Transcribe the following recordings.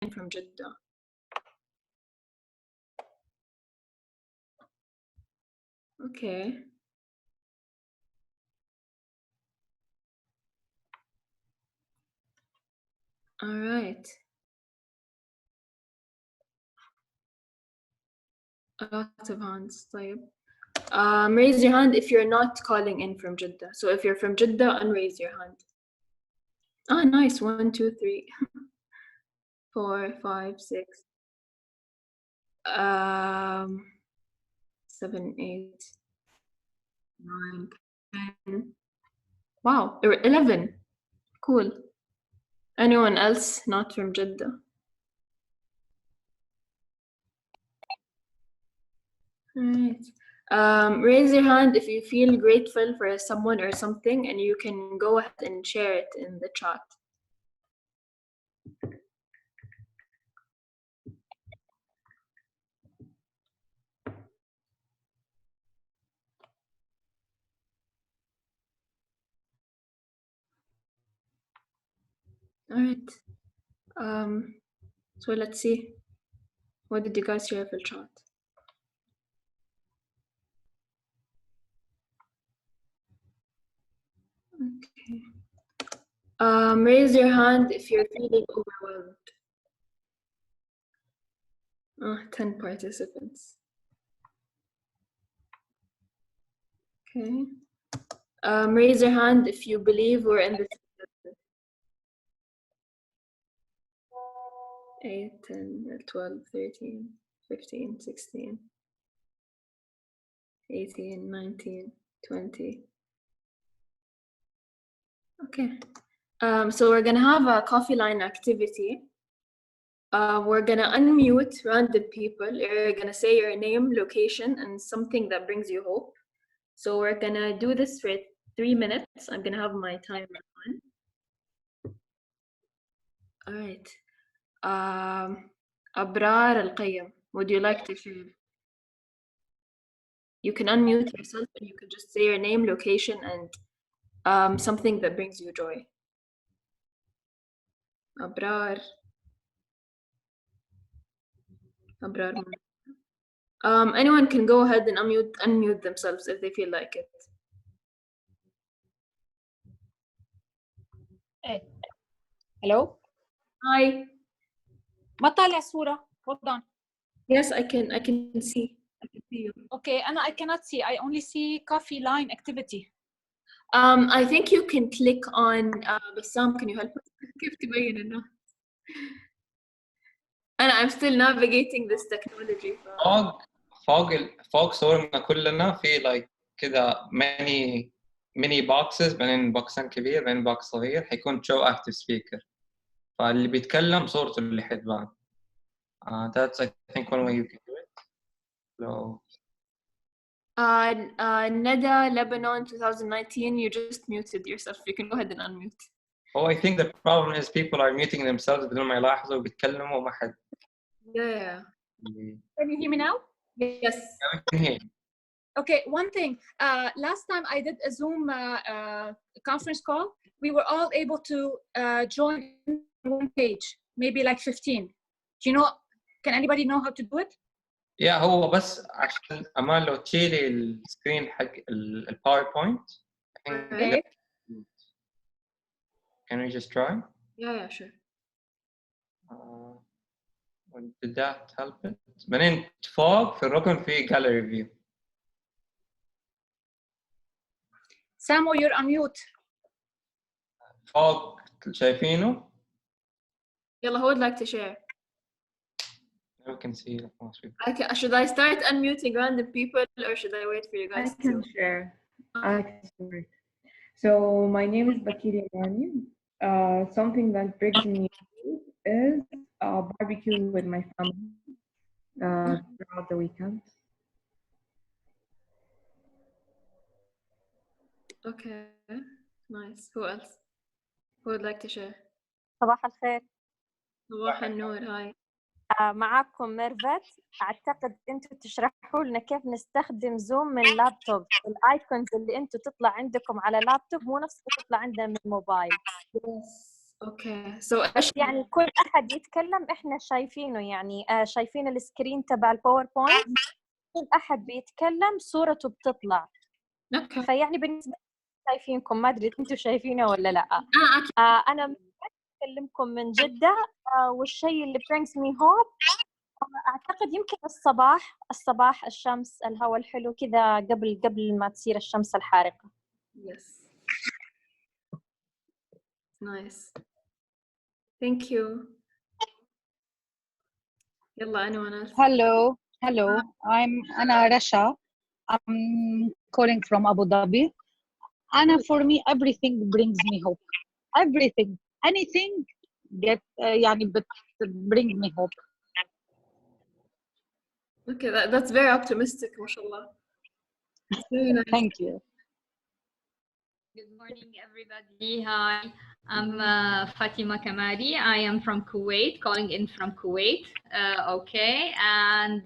in from Jeddah? Okay. All right. A lot of hands. طيب. Raise your hand if you're not calling in from Jeddah. So if you're from Jeddah, unraise your hand. Ah, nice. 1, 2, 3, 4, 5, 6, 7, 8, 9, 10. Wow, 11. Cool. Anyone else not from Jeddah? Right. Raise your hand if you feel grateful for someone or something, and you can go ahead and share it in the chat. All right. So let's see. What did you guys share for chat? Okay. Raise your hand if you're feeling overwhelmed. 10 participants. Okay. Raise your hand if you believe we're in the 8, 10, 12, 13, 15, 16, 18, 19, 20. Okay. So we're gonna have a coffee line activity. We're gonna unmute random people. You're gonna say your name, location, and something that brings you hope. So we're gonna do this for 3 minutes. I'm gonna have my timer on. All right. Abrar Al-Qayyam, would you like to share? You can unmute yourself and you can just say your name, location, and something that brings you joy. Abrar. Abrar. Anyone can go ahead and unmute themselves if they feel like it. Hello? Hi. ما طالع الصورة. Hold on. Yes, I can see. I can see you. Okay, I cannot see. I only see coffee line activity. I think you can click on Bassam, can you help us? كيف تبين الناس؟ I'm still navigating this technology. فوق صورنا كلنا في like كده many boxes بين بوكسين كبير بين بوكس صغير حيكون show active speaker. فاللي بيتكلم صورته اللي حتبان. That's I think one way you can do it. So. Neda Lebanon 2019, you just muted yourself. You can go ahead and unmute. Oh, I think the problem is people are muting themselves بدون ما يلاحظوا وبيتكلموا وما حد. Yeah. Can you hear me now? Yes. Yeah, we can hear. Okay, one thing. Last time I did a Zoom conference call, we were all able to join one page, maybe like 15. Do you know? Can anybody know how to do it? Yeah, هو بس عشان أمان لو تشيلي السكرين حق الباوربوينت. Okay. Can we just try? Yeah, sure. Did that help it? بعدين فوق في الركن في gallery view. Samo, you're on mute. فوق شايفينه؟ Yalla, who would like to share? We can see it. Should I start unmuting random people or should I wait for you guys I can share. I can start. So my name is Bakiri Rani. Something that brings me is barbecue with my family throughout the weekend. Okay, nice. Who else? Who would like to share? صباح الخير. صباح النور. هاي. معاكم ميرفت. أعتقد أنتوا تشرحوا لنا كيف نستخدم زوم من لابتوب. الآيكونز اللي أنتوا تطلع عندكم على لابتوب مو نفس اللي تطلع عندنا من الموبايل. Yes. Okay. So إيش يعني كل أحد يتكلم إحنا شايفينه، يعني شايفين السكرين تبع الباوربوينت، كل أحد بيتكلم صورته بتطلع. Okay. فيعني بالنسبة لي شايفينكم، ما أدري أنتوا شايفينه ولا لأ. أكيد. أنا أكلمكم من جدة، والشيء اللي brings me hope أعتقد يمكن الصباح الشمس، الهواء الحلو كذا قبل ما تصير الشمس الحارقة. Yes. Nice. Thank you. يلا anyone else? Hello, Ana Rasha. I'm calling from Abu Dhabi. Anna, for me, everything brings me hope. Everything, anything, يعني bring me hope. Okay, that's very optimistic, mashallah. It's very nice. Thank you. Good morning, everybody. Hi, I'm Fatima Kamali. I am from Kuwait, calling in from Kuwait. Okay, and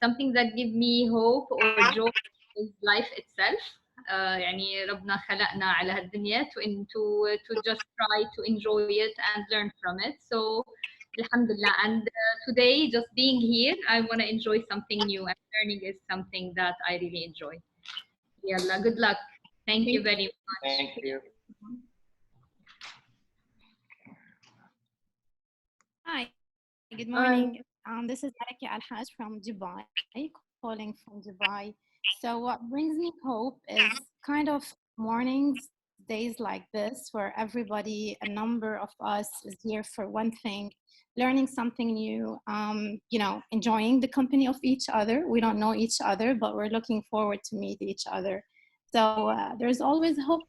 something that gives me hope or joy is life itself. يعني ربنا خلقنا على هالدنيا to just try to enjoy it and learn from it. So, alhamdulillah. And today, just being here, I want to enjoy something new, and learning is something that I really enjoy. Yalla, good luck. Thank you very much. Thank you. Hi, good morning. This is Araki Al-Haj from Dubai, calling from Dubai. So what brings me hope is kind of mornings, days like this, where everybody, a number of us is here for one thing, learning something new, you know, enjoying the company of each other. We don't know each other, but we're looking forward to meet each other. So there's always hope.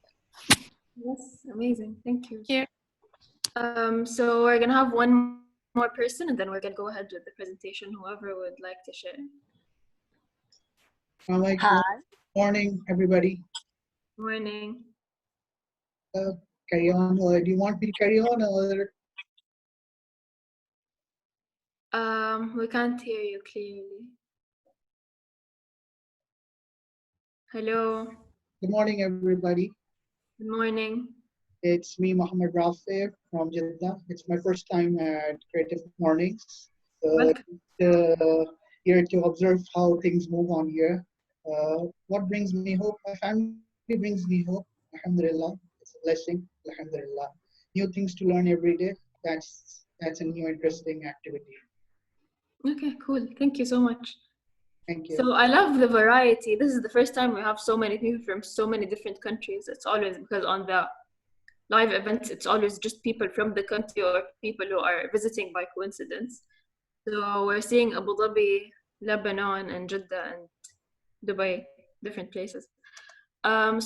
Yes, amazing. Thank you. Here. So we're gonna have one more person, and then we're gonna go ahead with the presentation. Whoever would like to share. Hi. Morning, everybody. Morning. Carry on. Do you want me to carry on, or? We can't hear you clearly. Hello. Good morning, everybody. Good morning. It's me, Mohammed Rafi from Jeddah. It's my first time at Creative Mornings. Here to observe how things move on here. What brings me hope? My family brings me hope. Alhamdulillah. It's a blessing. Alhamdulillah. New things to learn every day. That's a new interesting activity. Okay, cool. Thank you so much. Thank you. So I love the variety. This is the first time we have so many people from so many different countries. It's always because on the live events, it's always just people from the country or people who are visiting by coincidence. So we're seeing Abu Dhabi, Lebanon, and Jeddah, and Dubai, different places.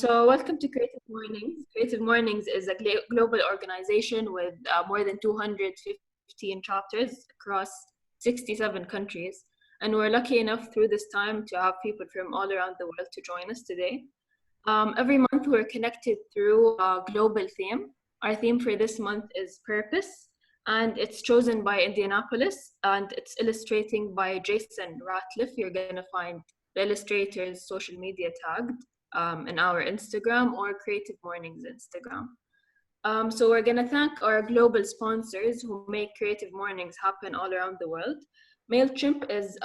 So welcome to Creative Mornings. Creative Mornings is a global organization with more than 215 chapters across 67 countries. And we're lucky enough through this time to have people from all around the world to join us today. Every month we're connected through a global theme. Our theme for this month is purpose, and it's chosen by Indianapolis, and it's illustrating by Jason Ratliff. You're gonna find the illustrator's social media tagged in our Instagram or Creative Mornings Instagram. So we're gonna thank our global sponsors who make Creative Mornings happen all around the world. MailChimp is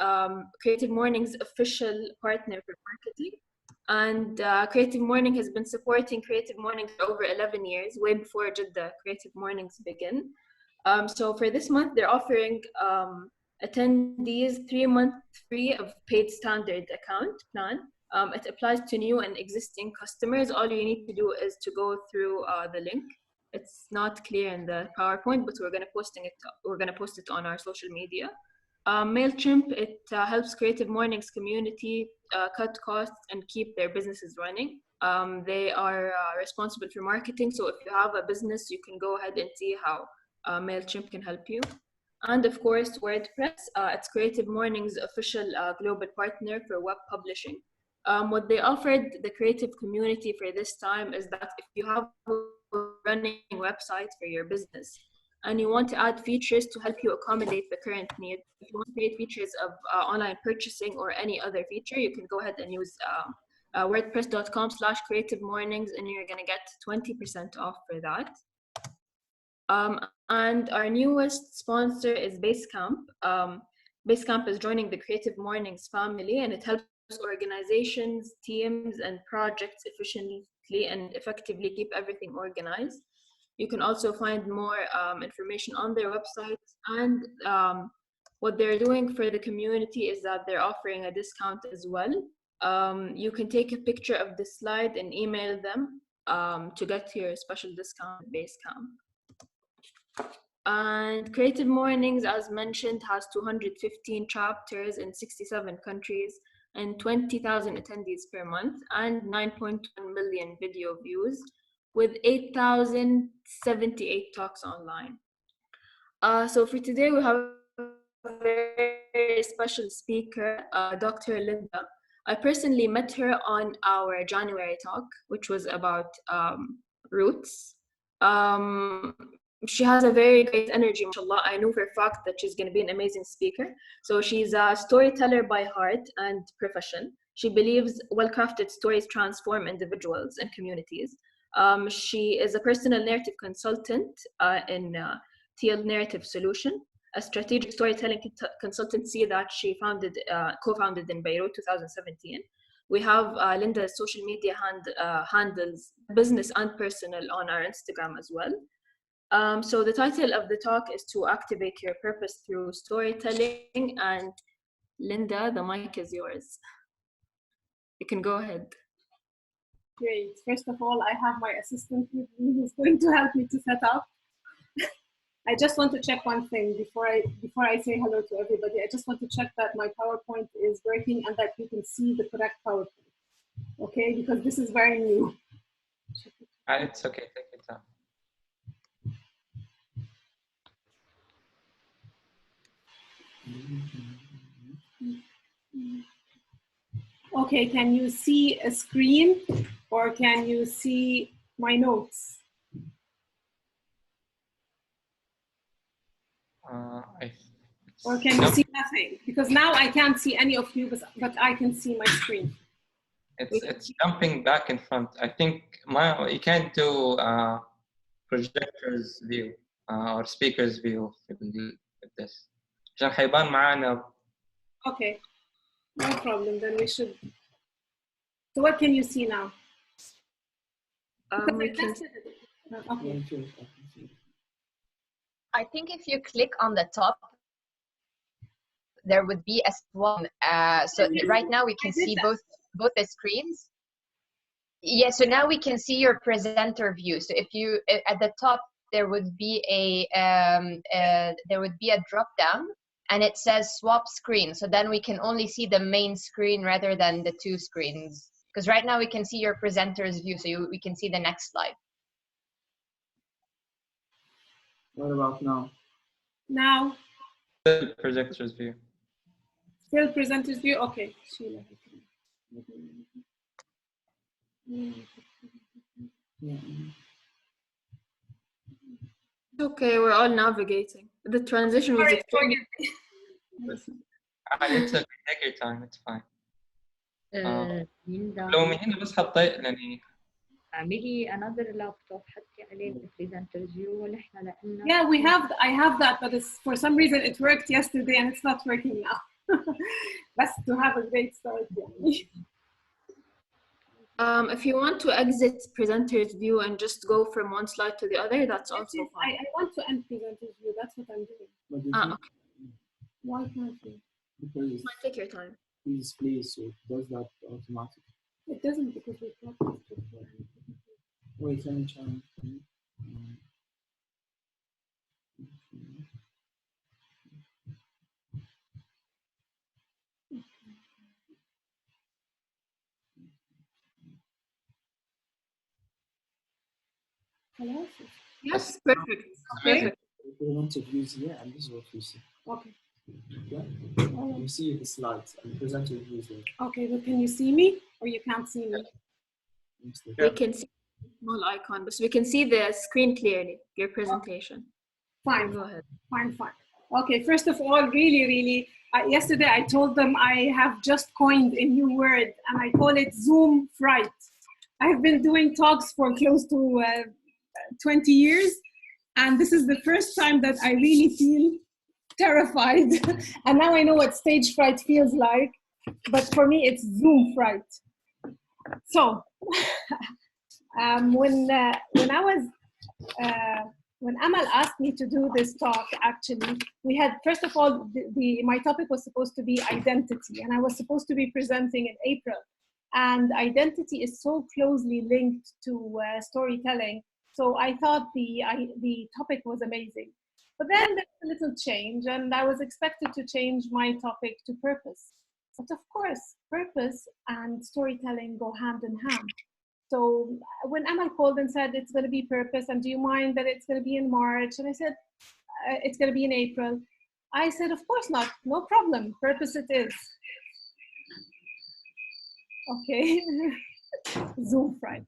Creative Mornings' official partner for marketing. And Creative Morning has been supporting Creative Mornings for over 11 years, way before Jeddah Creative Mornings begin. So for this month, they're offering attendees 3 months free of paid standard account plan. It applies to new and existing customers. All you need to do is to go through the link. It's not clear in the PowerPoint, but we're gonna post it on our social media. MailChimp, it helps Creative Mornings community cut costs and keep their businesses running. They are responsible for marketing, so if you have a business, you can go ahead and see how MailChimp can help you. And of course, WordPress, it's Creative Mornings' official global partner for web publishing. What they offered the creative community for this time is that if you have a running website for your business and you want to add features to help you accommodate the current need, if you want to create features of online purchasing or any other feature, you can go ahead and use wordpress.com/creative mornings, and you're going to get 20% off for that. And our newest sponsor is Basecamp. Basecamp is joining the Creative Mornings family, and it helps organizations, teams, and projects efficiently and effectively keep everything organized. You can also find more information on their website, and what they're doing for the community is that they're offering a discount as well. You can take a picture of the slide and email them to get your special discount at Basecamp. And Creative Mornings, as mentioned, has 215 chapters in 67 countries and 20,000 attendees per month and 9.1 million video views with 8,078 talks online. So for today, we have a very special speaker, Dr. Linda. I personally met her on our January talk, which was about roots. She has a very great energy, mashallah. I know for a fact that she's going to be an amazing speaker. So she's a storyteller by heart and profession. She believes well-crafted stories transform individuals and communities. She is a personal narrative consultant in TL Narrative Solution, a strategic storytelling consultancy that she co-founded in Beirut 2017. We have Linda's social media handles, business and personal, on our Instagram as well. So the title of the talk is to activate your purpose through storytelling. And Linda, the mic is yours. You can go ahead. Great. First of all, I have my assistant with me who's going to help me to set up. I just want to check one thing before I say hello to everybody. I just want to check that my PowerPoint is working and that you can see the correct PowerPoint. Okay, because this is very new. It's okay. Take your time. Okay, can you see a screen or can you see my notes? Or can you see nothing? Because now I can't see any of you, but I can see my screen. It's jumping back in front. I think you can't do projector's view or speaker's view with this. عشان حيبان معانا. Okay, no problem. Then we should. So what can you see now? Okay. I think if you click on the top, there would be a one. So right now we can see both the screens. Yeah, so now we can see your presenter view. So if you at the top there would be a drop down and it says swap screen. So then we can only see the main screen rather than the two screens. Because right now we can see your presenter's view, so we can see the next slide. What about now? Now. Still projector's view. Still presenter's view. Okay. Okay, we're all navigating. The transition was extremely. It's okay. Take your time. It's fine. لو من هنا بس حطيت يعني اعملي another laptop حطي عليه presenters view ونحن لقينا. Yeah, I have that, but it's, for some reason it worked yesterday and it's not working now. That's to have a great start. If you want to exit presenter's view and just go from one slide to the other, that's also fine. I want to end presenter's view. That's what I'm doing. Okay. Why can't you? Because take your time. Please, so it does that automatically. It doesn't because we practiced before. Wait, let me try. Hello? Yes, perfect. Perfect. We want to views here, and this is what you see. Okay. Yeah. You see the slides and presenter views there. Okay, but can you see me or you can't see me? We can see the small icon, but we can see the screen clearly, your presentation. Fine. Go ahead. Fine. Okay, first of all, really, yesterday I told them I have just coined a new word and I call it Zoom fright. I've been doing talks for close to 20 years And this is the first time that I really feel terrified. And now I know what stage fright feels like, but for me it's Zoom fright. So when Amal asked me to do this talk, actually, we had, first of all, my topic was supposed to be identity, and I was supposed to be presenting in April. And identity is so closely linked to storytelling. So I thought the topic was amazing. But then there's a little change, and I was expected to change my topic to purpose. But of course, purpose and storytelling go hand in hand. So when Amal called and said it's going to be purpose, and do you mind that it's going to be in March? And I said, it's going to be in April. I said, of course not, no problem, purpose it is. Okay, Zoom fright.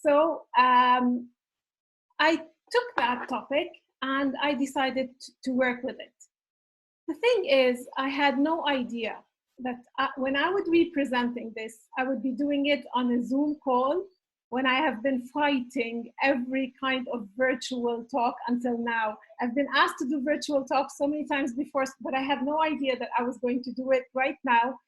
So I took that topic and I decided to work with it. The thing is, I had no idea that when I would be presenting this, I would be doing it on a Zoom call when I have been fighting every kind of virtual talk until now. I've been asked to do virtual talks so many times before, but I had no idea that I was going to do it right now,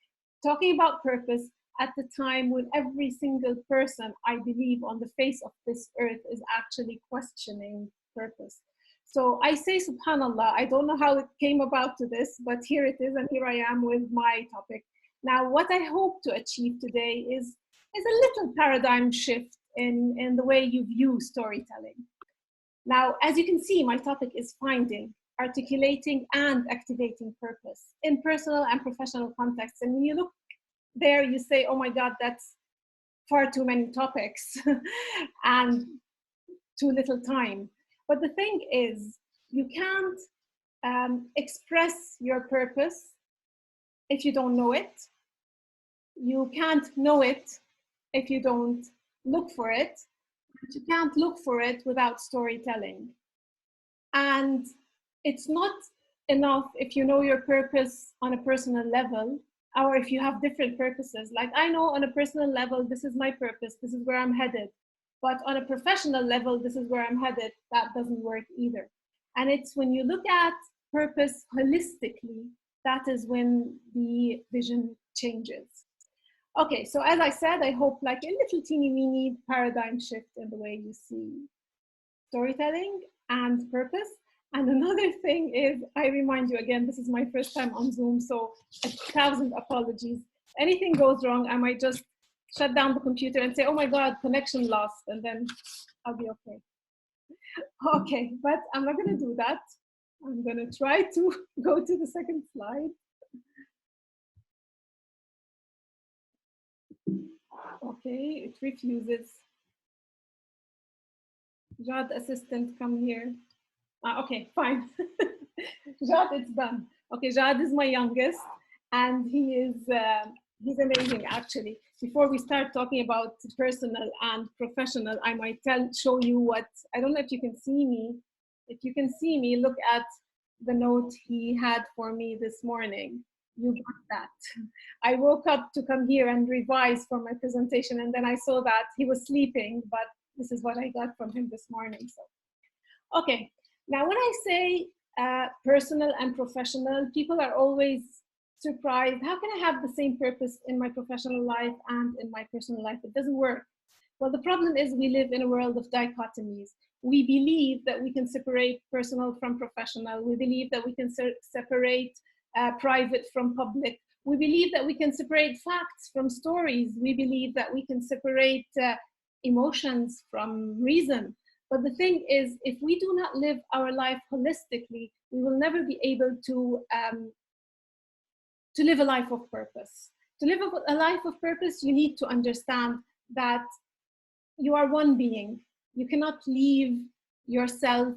talking about purpose at the time when every single person, I believe, on the face of this earth is actually questioning purpose. So I say, subhanallah, I don't know how it came about to this, but here it is, and here I am with my topic. Now, what I hope to achieve today is a little paradigm shift in the way you view storytelling. Now, as you can see, my topic is finding, articulating, and activating purpose in personal and professional contexts. And when you look there, you say, oh my God, that's far too many topics and too little time. But the thing is, you can't express your purpose if you don't know it. You can't know it if you don't look for it. You can't look for it without storytelling. And it's not enough if you know your purpose on a personal level, or if you have different purposes. Like, I know on a personal level, this is my purpose, this is where I'm headed. But on a professional level, this is where I'm headed. That doesn't work either. And it's when you look at purpose holistically, that is when the vision changes. Okay, so as I said, I hope like a little teeny weeny paradigm shift in the way you see storytelling and purpose. And another thing is, I remind you again, this is my first time on Zoom, so 1,000 apologies. If anything goes wrong, I might just shut down the computer and say, oh my God, connection lost, and then I'll be okay. Okay, but I'm not gonna do that. I'm gonna try to go to the second slide. Okay, it refuses. Jad, assistant, come here. Okay, fine. Jad, it's done. Okay, Jad is my youngest, and he's amazing, actually. Before we start talking about personal and professional, I might show you what, I don't know if you can see me. If you can see me, look at the note he had for me this morning. You got that. I woke up to come here and revise for my presentation, and then I saw that he was sleeping, but this is what I got from him this morning. So, okay. Now, when I say personal and professional, people are always surprised. How can I have the same purpose in my professional life and in my personal life? It doesn't work. Well, the problem is we live in a world of dichotomies. We believe that we can separate personal from professional. We believe that we can separate private from public. We believe that we can separate facts from stories. We believe that we can separate emotions from reason. But the thing is, if we do not live our life holistically, we will never be able to live a life of purpose. To live a life of purpose, you need to understand that you are one being. You cannot leave yourself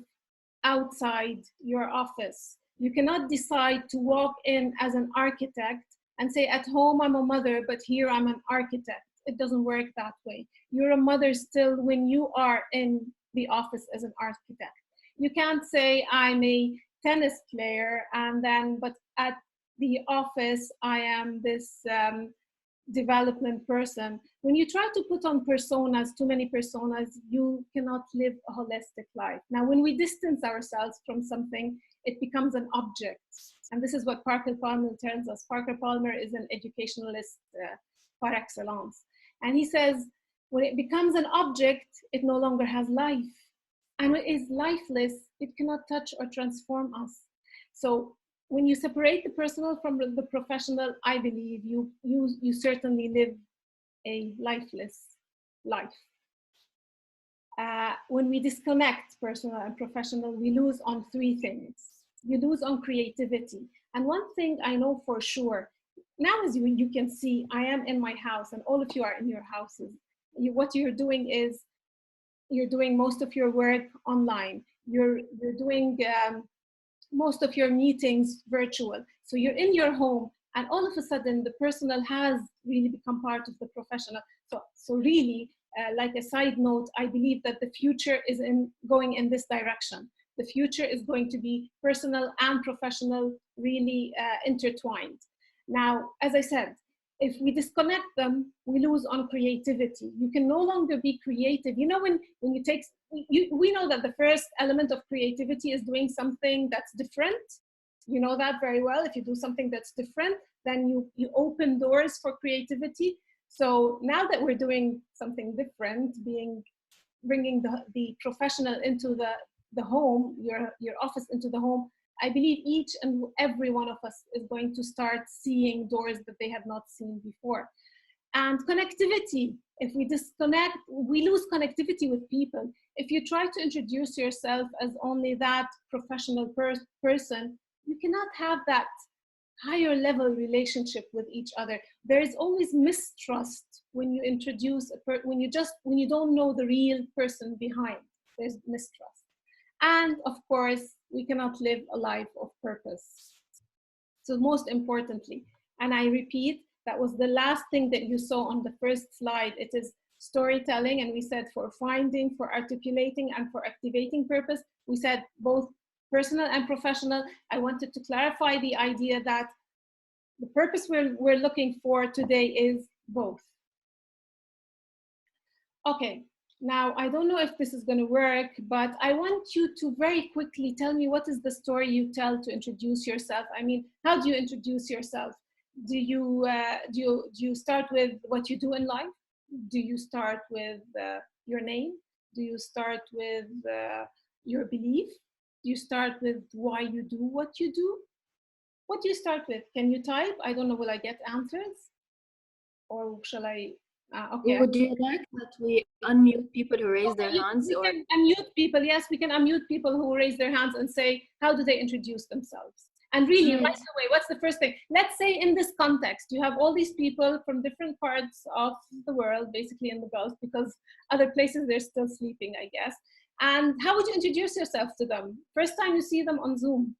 outside your office. You cannot decide to walk in as an architect and say, at home I'm a mother, but here I'm an architect. It doesn't work that way. You're a mother still when you are in the office as an architect. You can't say I'm a tennis player and then, but at the office I am this development person, when you try to put on personas, too many personas, you cannot live a holistic life. Now, when we distance ourselves from something, it becomes an object. And this is what Parker Palmer tells us. Parker Palmer is an educationalist par excellence. And he says, when it becomes an object, it no longer has life. And when it is lifeless, it cannot touch or transform us. So when you separate the personal from the professional, I believe you certainly live a lifeless life. When we disconnect personal and professional, we lose on three things. You lose on creativity. And one thing I know for sure, now as you can see, I am in my house and all of you are in your houses. What you're doing is, you're doing most of your work online. You're doing most of your meetings virtual. So you're in your home and all of a sudden the personal has really become part of the professional. So really, like a side note, I believe that the future is going in this direction. The future is going to be personal and professional really intertwined. Now, as I said, if we disconnect them, we lose on creativity. You can no longer be creative. You know, when you take, we know that the first element of creativity is doing something that's different. You know that very well. If you do something that's different, then you open doors for creativity. So now that we're doing something different, bringing the professional into the home, your office into the home, I believe each and every one of us is going to start seeing doors that they have not seen before. And connectivity, if we disconnect, we lose connectivity with people. If you try to introduce yourself as only that professional person, you cannot have that higher level relationship with each other. There is always mistrust when you introduce when you don't know the real person behind. There's mistrust. And of course, we cannot live a life of purpose. So most importantly, and I repeat, that was the last thing that you saw on the first slide. It is storytelling, and we said for finding, for articulating, and for activating purpose. We said both personal and professional. I wanted to clarify the idea that the purpose we're looking for today is both. Okay. Now, I don't know if this is going to work, but I want you to very quickly tell me what is the story you tell to introduce yourself. I mean, how do you introduce yourself? Do you start with what you do in life? Do you start with your name? Do you start with your belief? Do you start with why you do what you do? What do you start with? Can you type? I don't know, will I get answers? Or shall I? Okay. Would you like that we unmute people who raise their hands? We can unmute people. Yes, we can unmute people who raise their hands and say, how do they introduce themselves? And really, right away, what's the first thing? Let's say in this context, you have all these people from different parts of the world, basically in the Gulf, because other places they're still sleeping, I guess. And how would you introduce yourself to them? First time you see them on Zoom.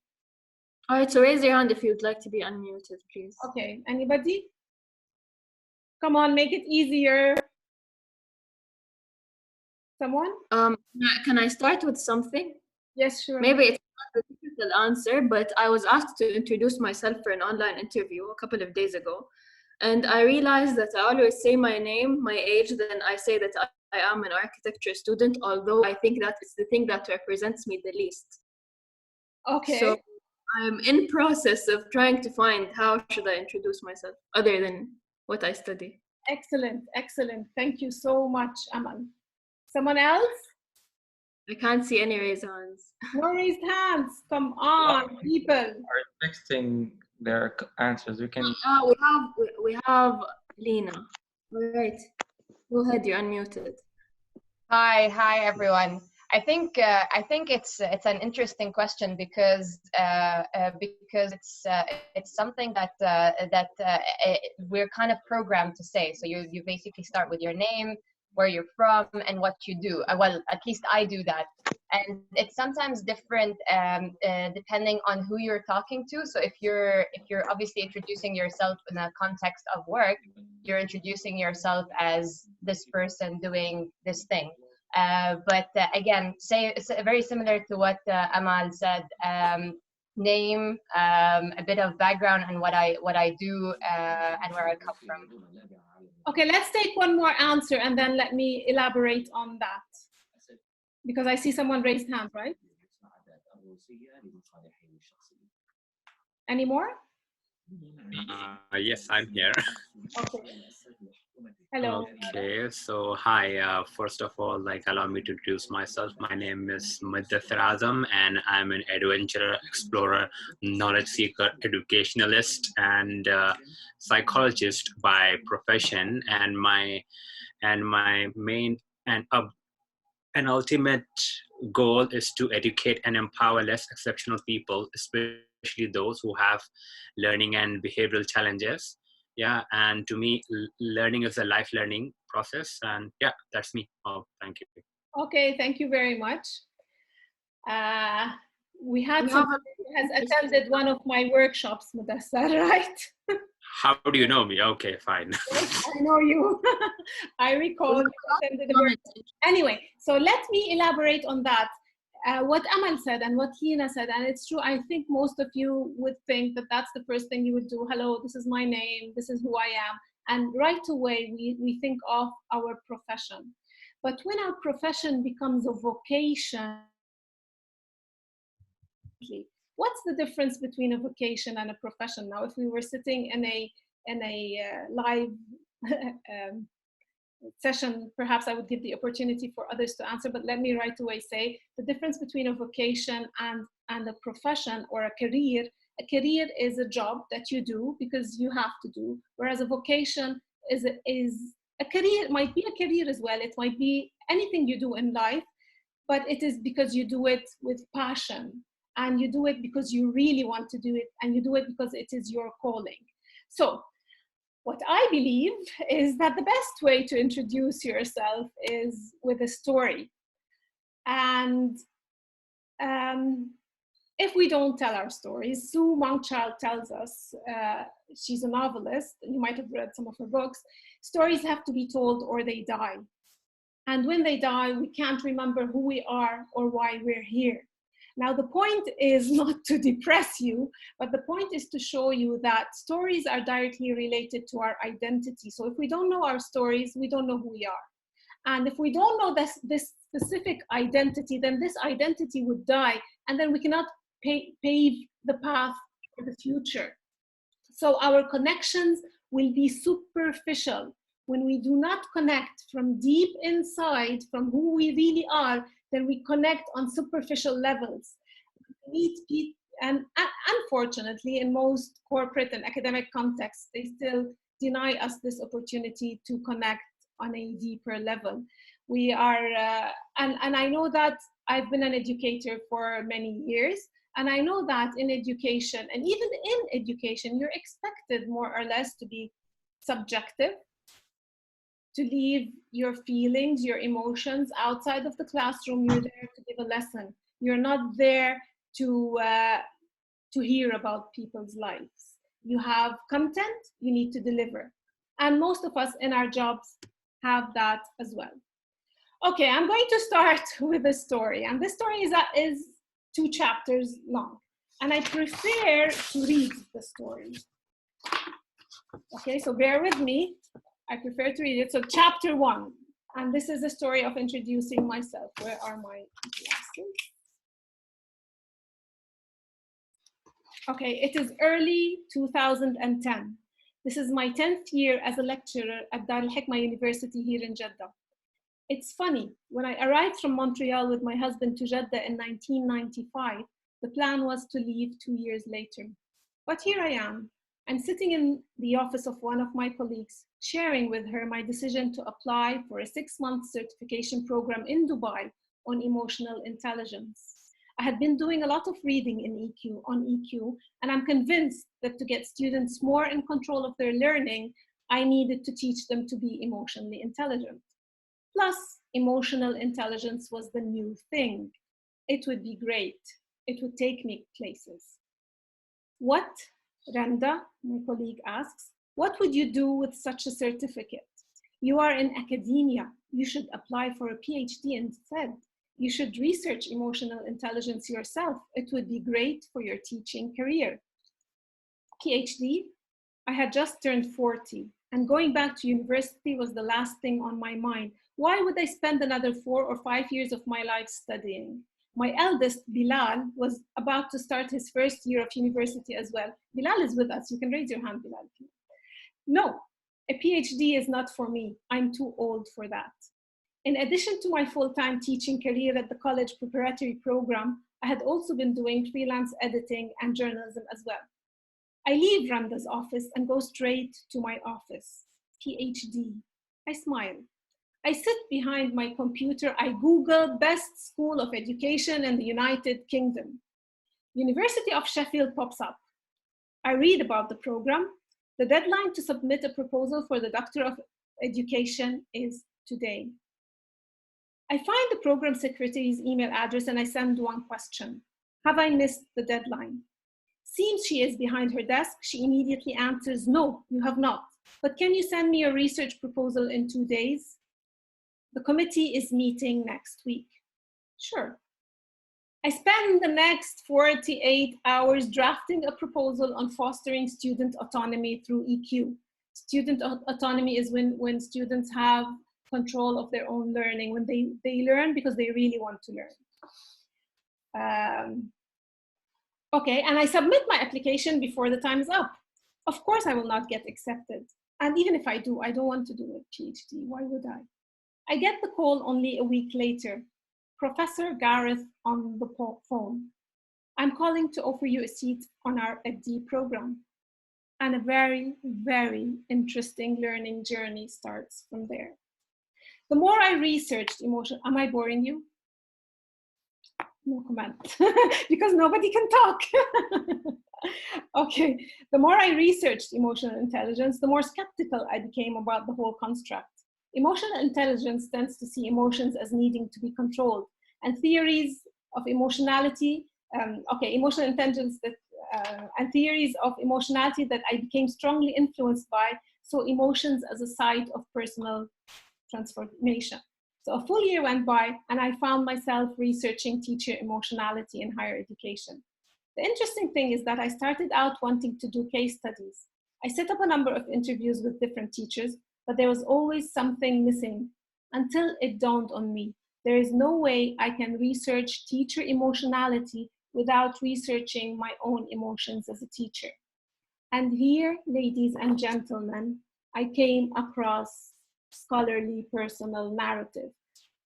All right, so raise your hand if you'd like to be unmuted, please. Okay, anybody? Come on, make it easier. Someone? Can I start with something? Yes, sure. Maybe it's not a typical answer, but I was asked to introduce myself for an online interview a couple of days ago. And I realized that I always say my name, my age, then I say that I am an architecture student, although I think that it's the thing that represents me the least. Okay. So I'm in process of trying to find how should I introduce myself other than what I study. Excellent, excellent. Thank you so much, Amal. Someone else? I can't see any raised hands. No raised hands. Come on, people. Are texting their answers. We can. We have Lena. All right. Go ahead. You're unmuted. Hi everyone. I think it's an interesting question because it's something that we're kind of programmed to say. So you basically start with your name, where you're from, and what you do. Well, at least I do that, and it's sometimes different depending on who you're talking to. So if you're obviously introducing yourself in a context of work, you're introducing yourself as this person doing this thing. But again, it's very similar to what Amal said. name, a bit of background and what I do and where I come from. Okay, let's take one more answer and then let me elaborate on that. Because I see someone raised hand, right? Any more? Yes, I'm here. Okay. Hello. Okay, so hi. First of all, allow me to introduce myself. My name is Mudathir Azam, and I'm an adventurer, explorer, knowledge seeker, educationalist, and psychologist by profession. And my main and ultimate goal is to educate and empower less exceptional people, especially those who have learning and behavioral challenges. Yeah, and to me, learning is a life learning process. And yeah, that's me. Oh, thank you. Okay, thank you very much. We had someone who has attended one of my workshops, Mudassar, right? How do you know me? Okay, fine. Yes, I know you. I recall you attended the workshop. Anyway, so let me elaborate on that. What Amal said and what Hina said, and it's true, I think most of you would think that that's the first thing you would do. Hello, this is my name, this is who I am. And right away, we think of our profession. But when our profession becomes a vocation, what's the difference between a vocation and a profession? Now, if we were sitting in a live session, perhaps I would give the opportunity for others to answer, but let me right away say the difference between a vocation and a profession or a career. A career is a job that you do because you have to do, whereas a vocation is a career. It might be a career as well. It might be anything you do in life, but it is because you do it with passion and you do it because you really want to do it and you do it because it is your calling. So what I believe is that the best way to introduce yourself is with a story. And if we don't tell our stories, Sue Monkchild tells us, she's a novelist, you might have read some of her books, stories have to be told or they die. And when they die, we can't remember who we are or why we're here. Now, the point is not to depress you, but the point is to show you that stories are directly related to our identity. So if we don't know our stories, we don't know who we are. And if we don't know this specific identity, then this identity would die, and then we cannot pave the path for the future. So our connections will be superficial. When we do not connect from deep inside, from who we really are, then we connect on superficial levels. We meet people, and unfortunately, in most corporate and academic contexts, they still deny us this opportunity to connect on a deeper level. We are, and I know that I've been an educator for many years, and I know that in education, and even in education, you're expected more or less to be subjective, to leave your feelings, your emotions outside of the classroom. You're there to give a lesson. You're not there to hear about people's lives. You have content, you need to deliver. And most of us in our jobs have that as well. Okay, I'm going to start with a story. And this story is 2 chapters long. And I prefer to read the story. Okay, so bear with me. I prefer to read it. So chapter 1, and this is the story of introducing myself. Where are my glasses? Okay, it is early 2010. This is my 10th year as a lecturer at Dar al-Hikmah University here in Jeddah. It's funny, when I arrived from Montreal with my husband to Jeddah in 1995, the plan was to leave 2 years later. But here I am. I'm sitting in the office of one of my colleagues, sharing with her my decision to apply for a 6-month certification program in Dubai on emotional intelligence. I had been doing a lot of reading on EQ, and I'm convinced that to get students more in control of their learning, I needed to teach them to be emotionally intelligent. Plus, emotional intelligence was the new thing. It would be great. It would take me places. What, Randa, my colleague asks, what would you do with such a certificate? You are in academia. You should apply for a PhD instead. You should research emotional intelligence yourself. It would be great for your teaching career. PhD, I had just turned 40, and going back to university was the last thing on my mind. Why would I spend another 4 or 5 years of my life studying? My eldest, Bilal, was about to start his first year of university as well. Bilal is with us. You can raise your hand, Bilal. No, a PhD is not for me. I'm too old for that. In addition to my full-time teaching career at the college preparatory program, I had also been doing freelance editing and journalism as well. I leave Randa's office and go straight to my office. PhD. I smile. I sit behind my computer. I Google best school of education in the United Kingdom. University of Sheffield pops up. I read about the program. The deadline to submit a proposal for the Doctor of Education is today. I find the program secretary's email address and I send one question. Have I missed the deadline? Seems she is behind her desk. She immediately answers, no, you have not. But can you send me a research proposal in 2 days? The committee is meeting next week. Sure. I spend the next 48 hours drafting a proposal on fostering student autonomy through EQ. Student autonomy is when students have control of their own learning, when they learn because they really want to learn. Okay, and I submit my application before the time is up. Of course, I will not get accepted. And even if I do, I don't want to do a PhD. Why would I? I get the call only a week later. Professor Gareth on the phone. I'm calling to offer you a seat on our FD program. And a very, very interesting learning journey starts from there. The more I researched emotion, am I boring you? No comment, because nobody can talk. Okay, the more I researched emotional intelligence, the more skeptical I became about the whole construct. Emotional intelligence tends to see emotions as needing to be controlled, and theories of emotionality, emotional intelligence and theories of emotionality that I became strongly influenced by, saw emotions as a site of personal transformation. So a full year went by and I found myself researching teacher emotionality in higher education. The interesting thing is that I started out wanting to do case studies. I set up a number of interviews with different teachers, but there was always something missing until it dawned on me. There is no way I can research teacher emotionality without researching my own emotions as a teacher. And here, ladies and gentlemen, I came across scholarly personal narrative.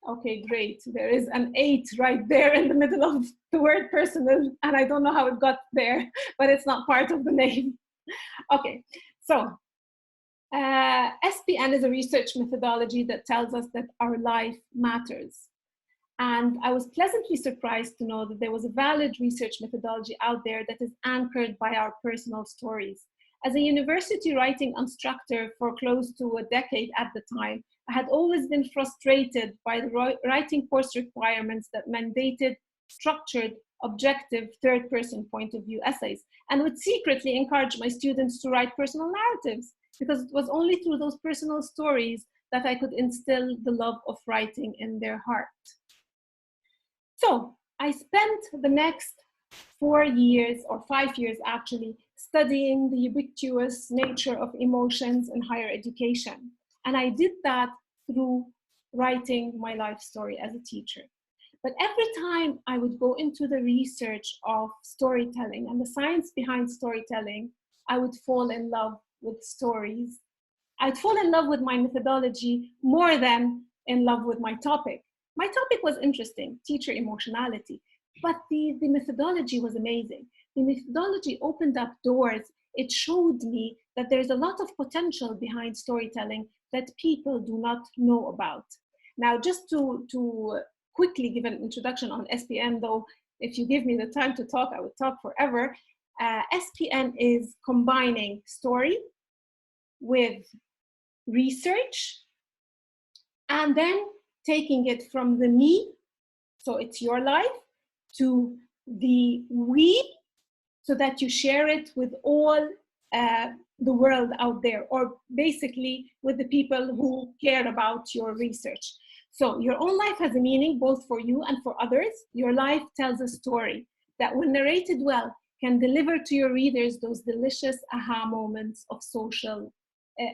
Okay, great. There is an 8 right there in the middle of the word personal, and I don't know how it got there, but it's not part of the name. Okay, so SPN is a research methodology that tells us that our life matters. And I was pleasantly surprised to know that there was a valid research methodology out there that is anchored by our personal stories. As a university writing instructor for close to a decade at the time, I had always been frustrated by the writing course requirements that mandated structured, objective, third-person point of view essays, and would secretly encourage my students to write personal narratives, because it was only through those personal stories that I could instill the love of writing in their heart. So I spent the next 4 years, or 5 years actually, studying the ubiquitous nature of emotions in higher education. And I did that through writing my life story as a teacher. But every time I would go into the research of storytelling and the science behind storytelling, I would fall in love with stories. I'd fall in love with my methodology more than in love with my topic. My topic was interesting, teacher emotionality, but the methodology was amazing. The methodology opened up doors. It showed me that there's a lot of potential behind storytelling that people do not know about. Now, just to quickly give an introduction on SPN, though, if you give me the time to talk, I would talk forever. SPN is combining story with research and then taking it from the me, so it's your life, to the we, so that you share it with all the world out there, or basically with the people who care about your research. So your own life has a meaning both for you and for others. Your life tells a story that, when narrated well, can deliver to your readers those delicious aha moments of social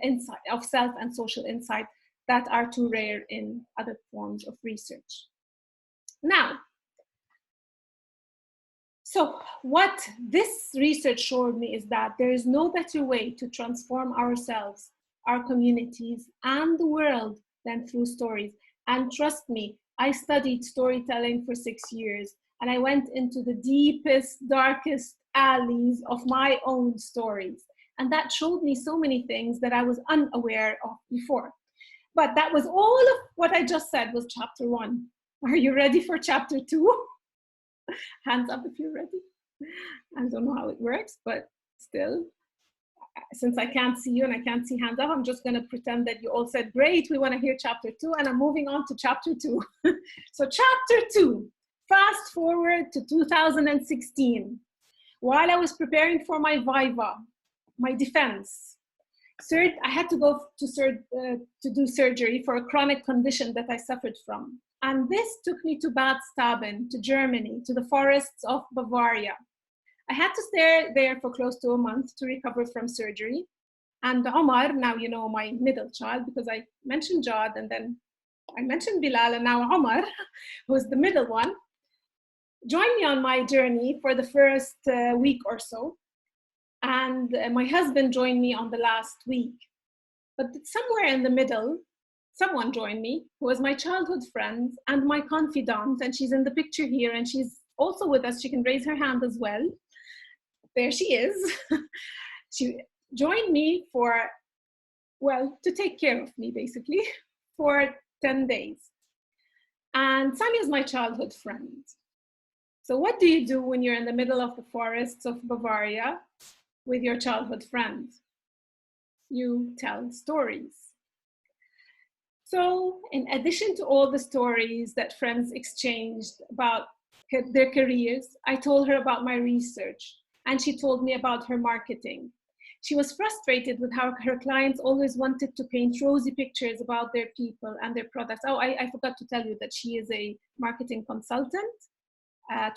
insight, of self and social insight that are too rare in other forms of research. Now, so what this research showed me is that there is no better way to transform ourselves, our communities, and the world than through stories. And trust me, I studied storytelling for 6 years, and I went into the deepest, darkest alleys of my own stories. And that showed me so many things that I was unaware of before. But that was all of what I just said was chapter 1. Are you ready for chapter 2? Hands up if you're ready. I don't know how it works, but still, since I can't see you and I can't see hands up, I'm just going to pretend that you all said, great, we want to hear chapter 2, and I'm moving on to chapter 2. So chapter 2, fast forward to 2016. While I was preparing for my viva, my defense, I had to go to do surgery for a chronic condition that I suffered from. And this took me to Bad Staben, to Germany, to the forests of Bavaria. I had to stay there for close to a month to recover from surgery. And Omar, now you know my middle child, because I mentioned Jad and then I mentioned Bilal, and now Omar, who's the middle one, joined me on my journey for the first week or so. And my husband joined me on the last week. But somewhere in the middle, someone joined me who was my childhood friend and my confidant, and she's in the picture here, and she's also with us. She can raise her hand as well. There she is. She joined me to take care of me, basically, for 10 days. And Sami is my childhood friend. So what do you do when you're in the middle of the forests of Bavaria with your childhood friend? You tell stories. So in addition to all the stories that friends exchanged about their careers, I told her about my research, and she told me about her marketing. She was frustrated with how her clients always wanted to paint rosy pictures about their people and their products. Oh, I forgot to tell you that she is a marketing consultant,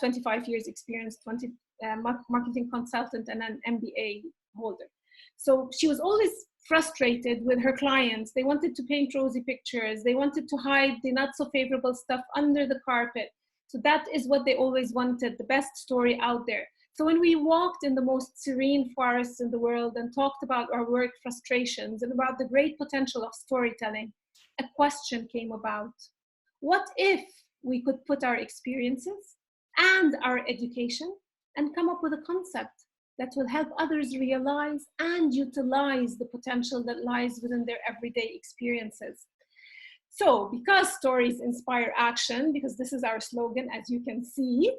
25 years experience, marketing consultant, and an MBA holder. So she was always frustrated with her clients. They wanted to paint rosy pictures. They wanted to hide the not so favorable stuff under the carpet. So that is what they always wanted, the best story out there. So when we walked in the most serene forests in the world and talked about our work frustrations and about the great potential of storytelling, a question came about. What if we could put our experiences and our education and come up with a concept that will help others realize and utilize the potential that lies within their everyday experiences? So because stories inspire action, because this is our slogan, as you can see,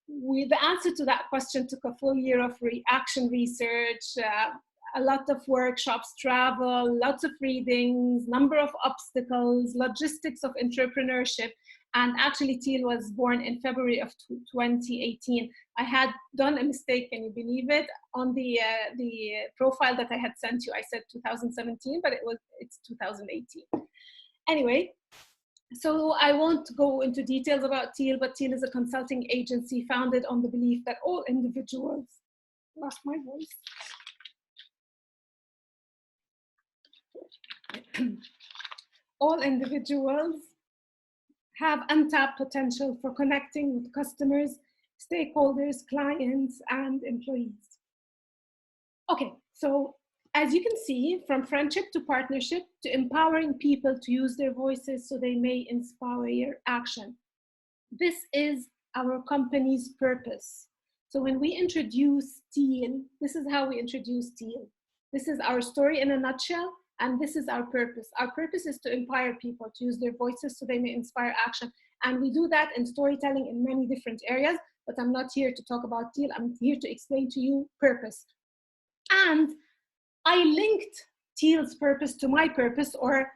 the answer to that question took a full year of action research, a lot of workshops, travel, lots of readings, number of obstacles, logistics of entrepreneurship. And actually, Teal was born in February of 2018. I had done a mistake, can you believe it? On the profile that I had sent you, I said 2017, but it's 2018. Anyway, so I won't go into details about Teal, but Teal is a consulting agency founded on the belief that all individuals, lost my voice. All individuals have untapped potential for connecting with customers, stakeholders, clients, and employees. Okay, so as you can see, from friendship to partnership to empowering people to use their voices so they may inspire action. This is our company's purpose. So when we introduce Teal, this is how we introduce Teal. This is our story in a nutshell, and this is our purpose. Our purpose is to empower people to use their voices so they may inspire action. And we do that in storytelling in many different areas, but I'm not here to talk about Teal. I'm here to explain to you purpose. And I linked Teal's purpose to my purpose, or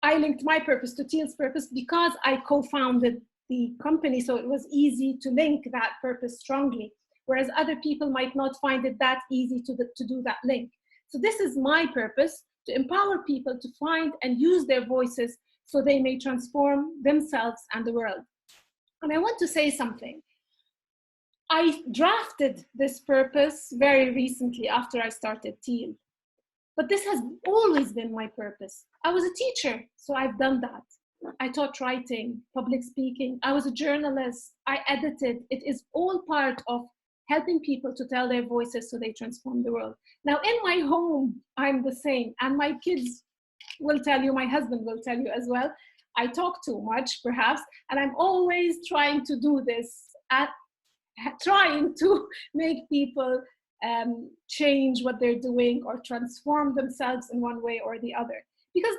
I linked my purpose to Teal's purpose because I co-founded the company, so it was easy to link that purpose strongly, whereas other people might not find it that easy to do that link. So this is my purpose, to empower people to find and use their voices so they may transform themselves and the world. And I want to say something. I drafted this purpose very recently after I started Teal. But this has always been my purpose. I was a teacher, so I've done that. I taught writing, public speaking. I was a journalist. I edited. It is all part of helping people to tell their voices so they transform the world. Now, in my home, I'm the same. And my kids will tell you, my husband will tell you as well, I talk too much, perhaps, and I'm always trying to do this, trying to make people change what they're doing or transform themselves in one way or the other. Because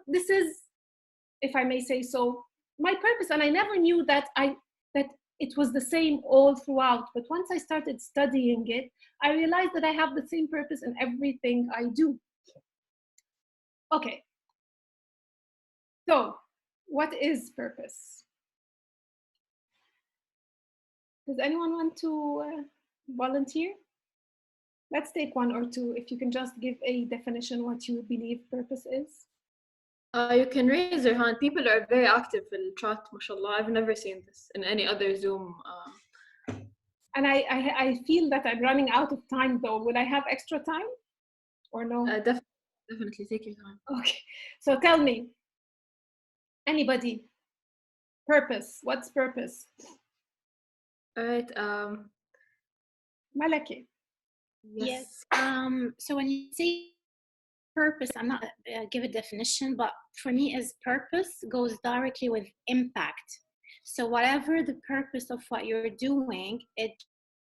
this is, if I may say so, my purpose. And I never knew that it was the same all throughout. But once I started studying it, I realized that I have the same purpose in everything I do. Okay. So, what is purpose? Does anyone want to volunteer? Let's take one or two. If you can just give a definition what you believe purpose is. You can raise your hand. People are very active in the chat, mashallah. I've never seen this in any other Zoom. And I feel that I'm running out of time though. Will I have extra time or no? Definitely take your time. Okay, so tell me, anybody, purpose, what's purpose? All right, Malaki. Yes. So when you say purpose, I'm not give a definition, but for me, is purpose goes directly with impact. So whatever the purpose of what you're doing, it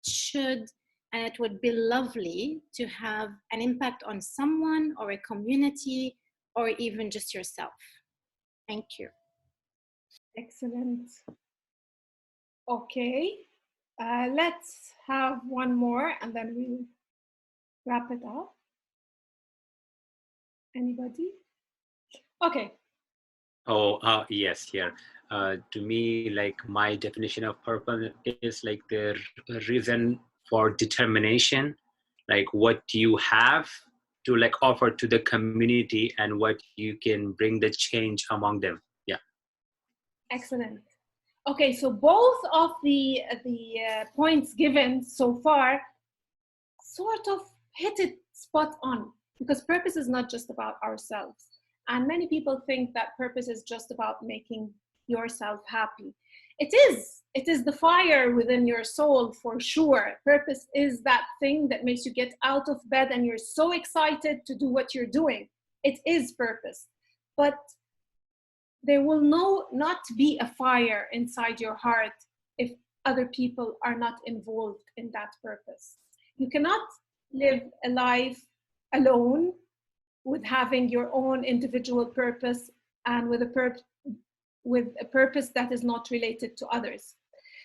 should, and it would be lovely to have an impact on someone or a community or even just yourself. Thank you. Excellent. Okay, let's have one more and then we'll wrap it up. Anybody? Okay. Oh, yes, here. To me, like my definition of purpose is like the reason for determination, like what you have to like offer to the community and what you can bring the change among them. Yeah. Excellent. Okay, so both of the points given so far sort of hit it spot on, because purpose is not just about ourselves. And many people think that purpose is just about making yourself happy. It is the fire within your soul for sure. Purpose is that thing that makes you get out of bed and you're so excited to do what you're doing. It is purpose. But there will not be a fire inside your heart if other people are not involved in that purpose. You cannot live a life alone with having your own individual purpose and with a purpose that is not related to others.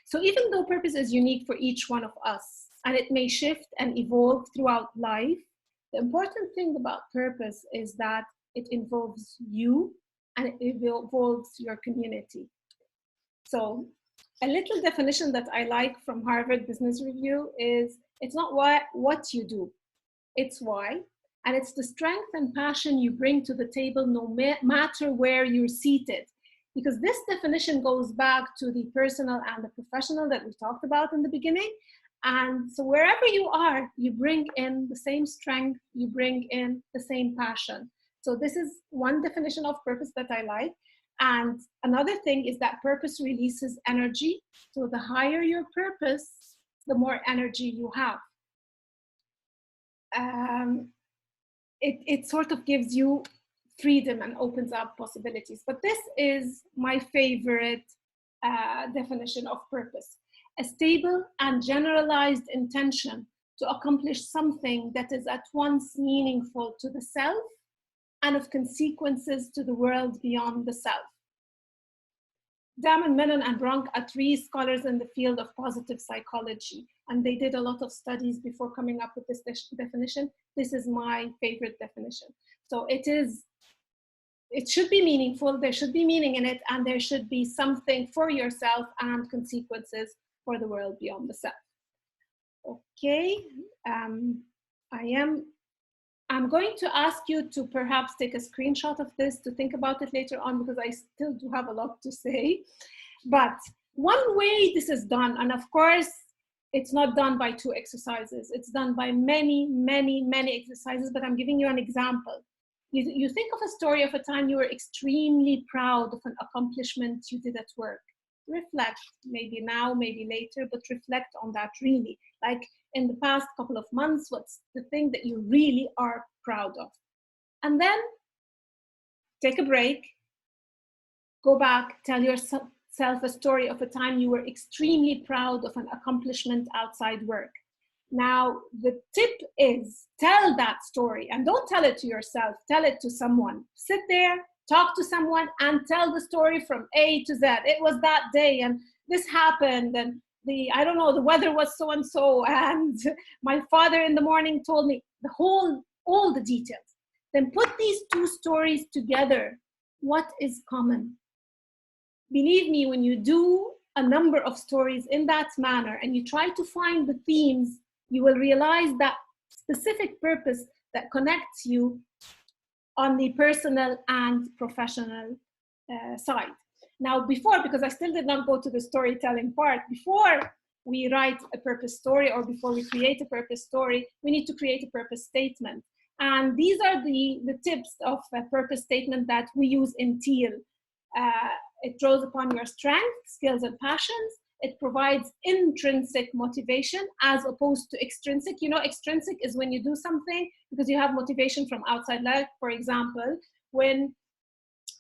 So even though purpose is unique for each one of us and it may shift and evolve throughout life, the important thing about purpose is that it involves you and it involves your community. So a little definition that I like from Harvard Business Review is, it's not what you do, it's why. And it's the strength and passion you bring to the table no matter where you're seated. Because this definition goes back to the personal and the professional that we talked about in the beginning. And so wherever you are, you bring in the same strength, you bring in the same passion. So this is one definition of purpose that I like. And another thing is that purpose releases energy. So the higher your purpose, the more energy you have. It sort of gives you freedom and opens up possibilities. But this is my favorite definition of purpose: a stable and generalized intention to accomplish something that is at once meaningful to the self and of consequences to the world beyond the self. Damon, Menon, and Bronk are three scholars in the field of positive psychology, and they did a lot of studies before coming up with this definition. This is my favorite definition. So it should be meaningful, there should be meaning in it, and there should be something for yourself and consequences for the world beyond the self. Okay, I am I'm going to ask you to perhaps take a screenshot of this to think about it later on, because I still do have a lot to say. But one way this is done, and of course, it's not done by 2 exercises. It's done by many, many, many exercises, but I'm giving you an example. You think of a story of a time you were extremely proud of an accomplishment you did at work. Reflect, maybe now, maybe later, but reflect on that really. Like in the past couple of months, what's the thing that you really are proud of? And then take a break, go back, tell yourself a story of a time you were extremely proud of an accomplishment outside work. Now, the tip is tell that story, and don't tell it to yourself, tell it to someone. Sit there, talk to someone, and tell the story from A to Z. It was that day, and this happened, and I don't know, the weather was so and so, and my father in the morning told me all the details. Then put these 2 stories together. What is common? Believe me, when you do a number of stories in that manner and you try to find the themes, you will realize that specific purpose that connects you on the personal and professional side. Now, before, because I still did not go to the storytelling part, before we write a purpose story or before we create a purpose story, we need to create a purpose statement. And these are the tips of a purpose statement that we use in Teal. It draws upon your strengths, skills, and passions. It provides intrinsic motivation as opposed to extrinsic. You know, extrinsic is when you do something because you have motivation from outside. Like, for example, when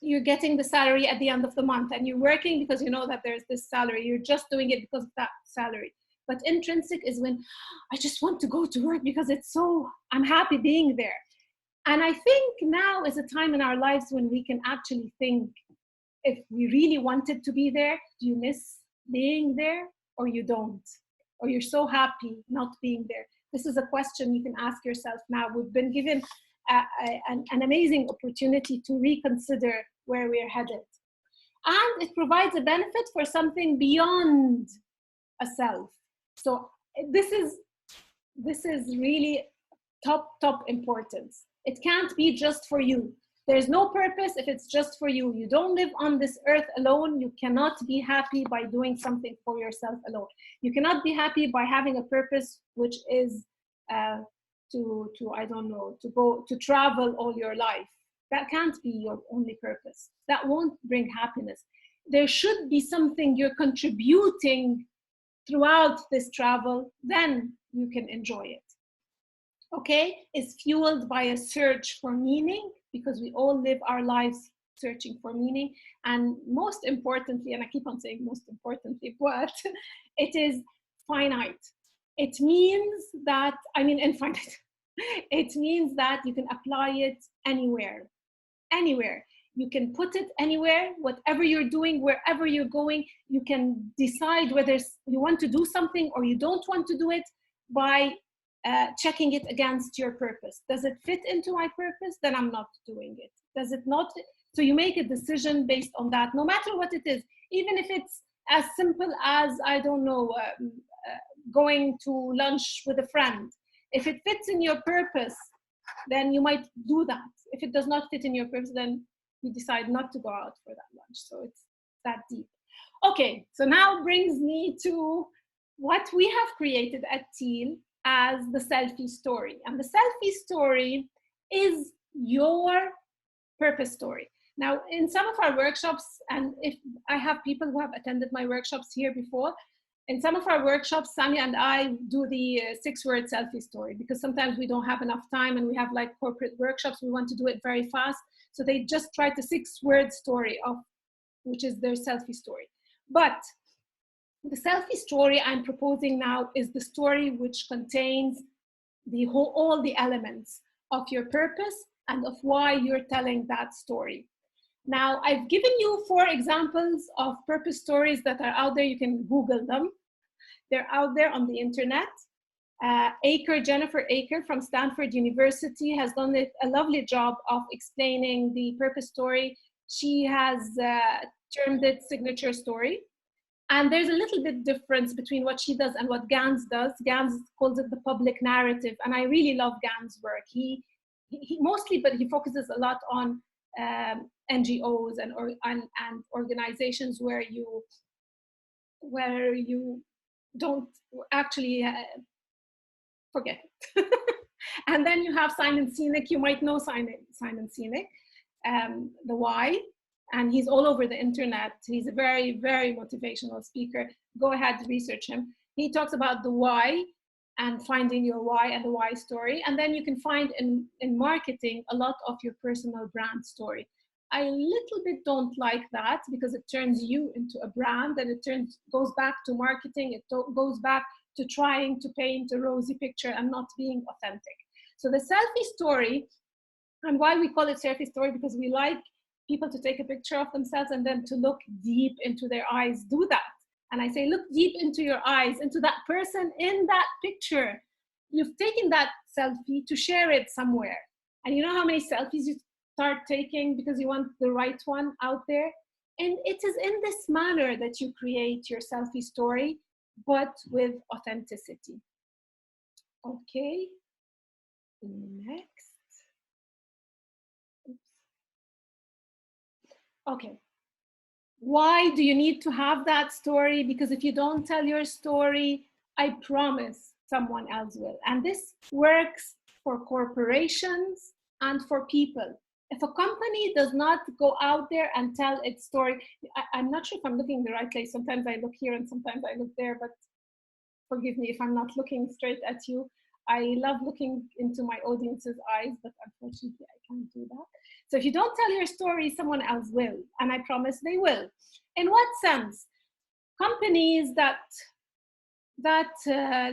you're getting the salary at the end of the month and you're working because you know that there's this salary. You're just doing it because of that salary. But intrinsic is when I just want to go to work because I'm happy being there. And I think now is a time in our lives when we can actually think, if we really wanted to be there, do you miss being there or you don't? Or you're so happy not being there? This is a question you can ask yourself now. We've been given an amazing opportunity to reconsider where we're headed. And it provides a benefit for something beyond a self. So this is really top importance. It can't be just for you. There's no purpose if it's just for you. You don't live on this earth alone. You cannot be happy by doing something for yourself alone. You cannot be happy by having a purpose which is to travel all your life. That can't be your only purpose. That won't bring happiness. There should be something you're contributing throughout this travel, then you can enjoy it. Okay, it's fueled by a search for meaning, because we all live our lives searching for meaning. And most importantly, and I keep on saying most importantly, but it is finite. It means that, infinite. It means that you can apply it anywhere. You can put it anywhere, whatever you're doing, wherever you're going. You can decide whether you want to do something or you don't want to do it by checking it against your purpose. Does it fit into my purpose? Then I'm not doing it. Does it not? So you make a decision based on that, no matter what it is, even if it's as simple as, going to lunch with a friend. If it fits in your purpose, then you might do that. If it does not fit in your purpose, then you decide not to go out for that lunch. So it's that deep. Okay, so now brings me to what we have created at Teal as the selfie story. And the selfie story is your purpose story. Now, in some of our workshops, and if I have people who have attended my workshops here before, in some of our workshops, Samia and I do the 6-word selfie story, because sometimes we don't have enough time and we have like corporate workshops, we want to do it very fast. So they just write the 6-word story which is their selfie story. But the selfie story I'm proposing now is the story which contains all the elements of your purpose and of why you're telling that story. Now, I've given you 4 examples of purpose stories that are out there. You can Google them. They're out there on the internet. Jennifer Aker from Stanford University has done a lovely job of explaining the purpose story. She has termed it signature story. And there's a little bit difference between what she does and what Gans does. Gans calls it the public narrative. And I really love Gans' work. He mostly, but he focuses a lot on NGOs and organizations where you don't actually forget it. And then you have Simon Sinek. You might know Simon Sinek, the why, and he's all over the internet. He's a very, very motivational speaker. Go ahead, research him. He talks about the why and finding your why and the why story. And then you can find in marketing a lot of your personal brand story. I a little bit don't like that because it turns you into a brand, and it goes back to marketing. It goes back to trying to paint a rosy picture and not being authentic. So the selfie story, and why we call it selfie story, because we like people to take a picture of themselves and then to look deep into their eyes. Do that. And I say, look deep into your eyes, into that person in that picture. You've taken that selfie to share it somewhere. And you know how many selfies you start taking because you want the right one out there? And it is in this manner that you create your selfie story, but with authenticity. Okay, next. Oops. Okay. Why do you need to have that story? Because if you don't tell your story, I promise someone else will. And this works for corporations and for people. If a company does not go out there and tell its story, I'm not sure if I'm looking in the right place. Sometimes I look here and sometimes I look there, but forgive me if I'm not looking straight at you. I love looking into my audience's eyes, but unfortunately I can't do that. So if you don't tell your story, someone else will, and I promise they will. In what sense? Companies that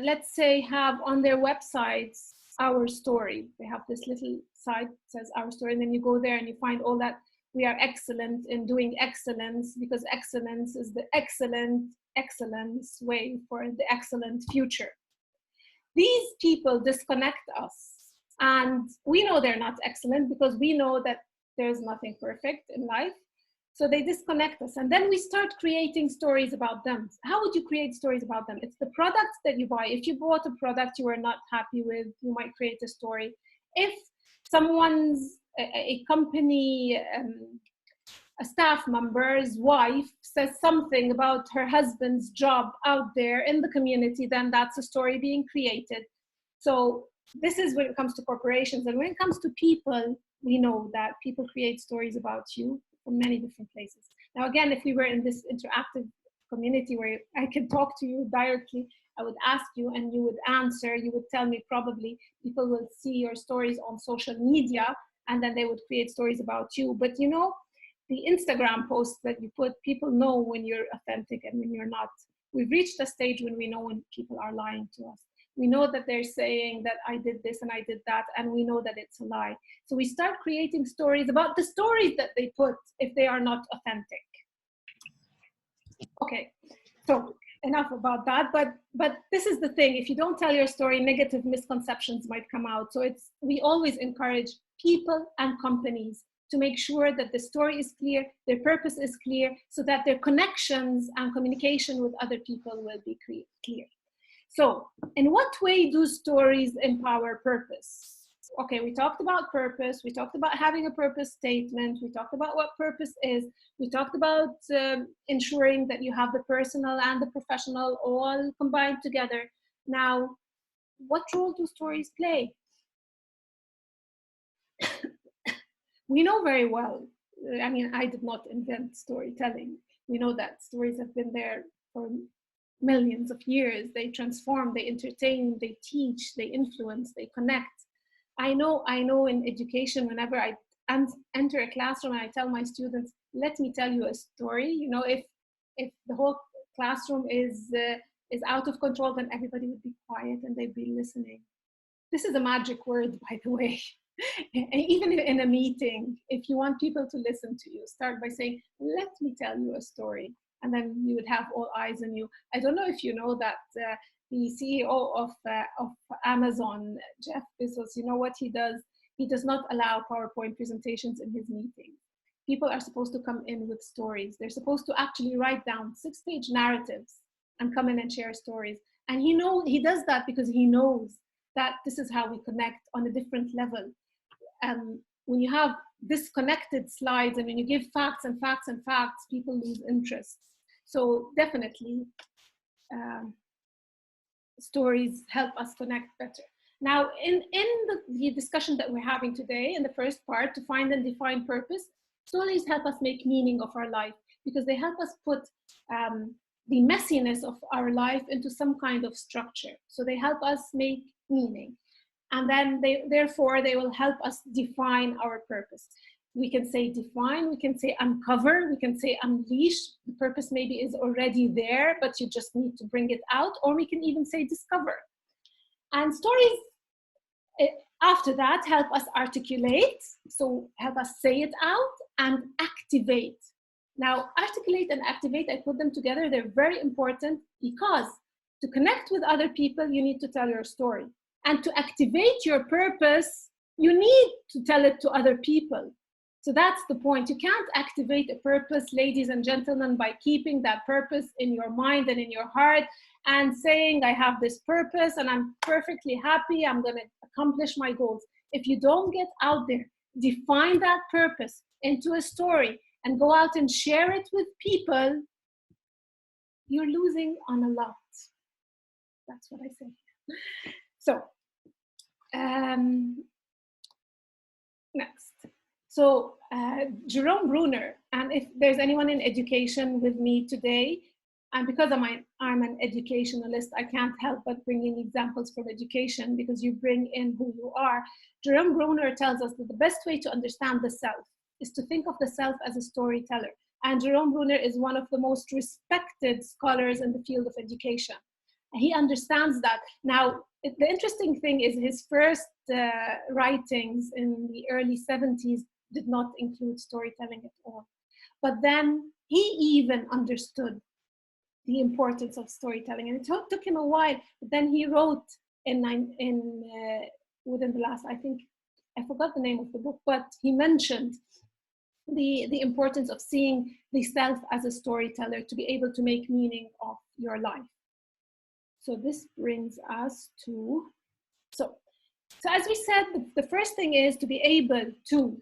let's say have on their websites our story. They have this little site that says our story, and then you go there and you find all that we are excellent in doing excellence, because excellence is the excellence way for the excellent future. These people disconnect us, and we know they're not excellent because we know that there's nothing perfect in life. So they disconnect us, and then we start creating stories about them. How would you create stories about them? It's the products that you buy. If you bought a product you were not happy with, you might create a story. If someone's a company, a staff member's wife says something about her husband's job out there in the community, then that's a story being created. So this is when it comes to corporations. And when it comes to people, we know that people create stories about you from many different places. Now, again, if we were in this interactive community where I can talk to you directly, I would ask you and you would answer. You would tell me probably people will see your stories on social media and then they would create stories about you. But you know, the Instagram posts that you put, people know when you're authentic and when you're not. We've reached a stage when we know when people are lying to us. We know that they're saying that I did this and I did that, and we know that it's a lie. So we start creating stories about the stories that they put if they are not authentic. Okay, so enough about that, but this is the thing. If you don't tell your story, negative misconceptions might come out. So we always encourage people and companies to make sure that the story is clear, their purpose is clear, so that their connections and communication with other people will be clear. So in what way do stories empower purpose? Okay, we talked about purpose, we talked about having a purpose statement, we talked about what purpose is, we talked about ensuring that you have the personal and the professional all combined together. Now, what role do stories play? We know very well, I mean, I did not invent storytelling. We know that stories have been there for millions of years. They transform, they entertain, they teach, they influence, they connect. I know in education, whenever I enter a classroom and I tell my students, let me tell you a story, you know, if the whole classroom is out of control, then everybody would be quiet and they'd be listening. This is a magic word, by the way. And even in a meeting, if you want people to listen to you, start by saying, let me tell you a story. And then you would have all eyes on you. I don't know if you know that the CEO of Amazon, Jeff Bezos, you know what he does? He does not allow PowerPoint presentations in his meetings. People are supposed to come in with stories. They're supposed to actually write down 6-page narratives and come in and share stories. And he does that because he knows that this is how we connect on a different level. when you have disconnected slides and when you give facts and facts and facts, people lose interest. So definitely stories help us connect better. Now, in the discussion that we're having today, in the first part, to find and define purpose, stories help us make meaning of our life because they help us put the messiness of our life into some kind of structure. So they help us make meaning. And then therefore, they will help us define our purpose. We can say define, we can say uncover, we can say unleash. The purpose maybe is already there, but you just need to bring it out, or we can even say discover. And stories, after that, help us articulate, so help us say it out, and activate. Now, articulate and activate, I put them together, they're very important because to connect with other people, you need to tell your story. And to activate your purpose, you need to tell it to other people. So that's the point. You can't activate a purpose, ladies and gentlemen, by keeping that purpose in your mind and in your heart and saying, I have this purpose and I'm perfectly happy, I'm going to accomplish my goals. If you don't get out there, define that purpose into a story and go out and share it with people, you're losing on a lot. That's what I say. So, next. So Jerome Bruner, and if there's anyone in education with me today, and because I'm an educationalist, I can't help but bring in examples from education because you bring in who you are. Jerome Bruner tells us that the best way to understand the self is to think of the self as a storyteller. And Jerome Bruner is one of the most respected scholars in the field of education. He understands that. Now, the interesting thing is his first writings in the early 70s did not include storytelling at all. But then he even understood the importance of storytelling. And it took him a while, but then he wrote within the last, I think, I forgot the name of the book, but he mentioned the importance of seeing the self as a storyteller to be able to make meaning of your life. So this brings us to, so as we said, the first thing is to be able to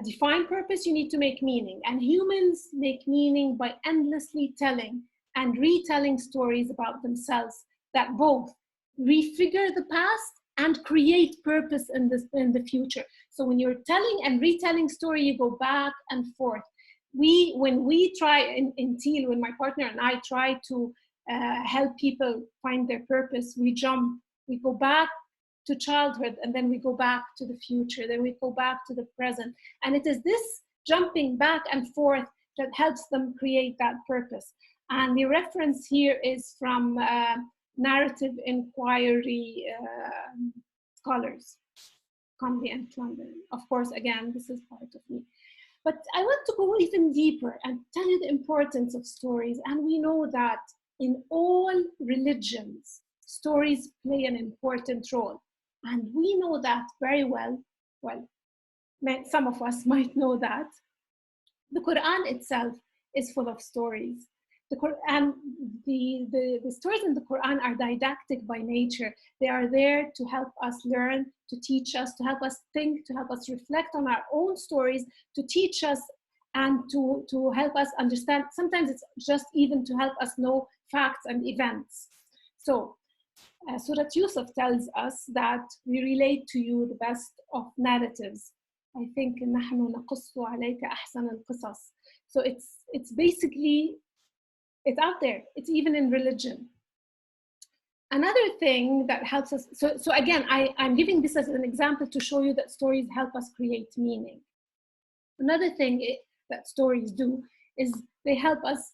define purpose, you need to make meaning. And humans make meaning by endlessly telling and retelling stories about themselves that both refigure the past and create purpose in the future. So when you're telling and retelling story, you go back and forth. When we try in Teal, when my partner and I try to help people find their purpose, we go back to childhood, and then we go back to the future, then we go back to the present. And it is this jumping back and forth that helps them create that purpose. And the reference here is from narrative inquiry scholars, Conley and Clunder. Of course, again, this is part of me. But I want to go even deeper and tell you the importance of stories. And we know that in all religions, stories play an important role. And we know that very well. Well, some of us might know that. The Quran itself is full of stories. The stories in the Quran are didactic by nature. They are there to help us learn, to teach us, to help us think, to help us reflect on our own stories, to teach us and to help us understand. Sometimes it's just even to help us know facts and events. So Surat Yusuf tells us that we relate to you the best of narratives. I think نحن نقص عليك أحسن القصص. So it's basically, it's out there. It's even in religion. Another thing that helps us, so again, I'm giving this as an example to show you that stories help us create meaning. Another thing that stories do is they help us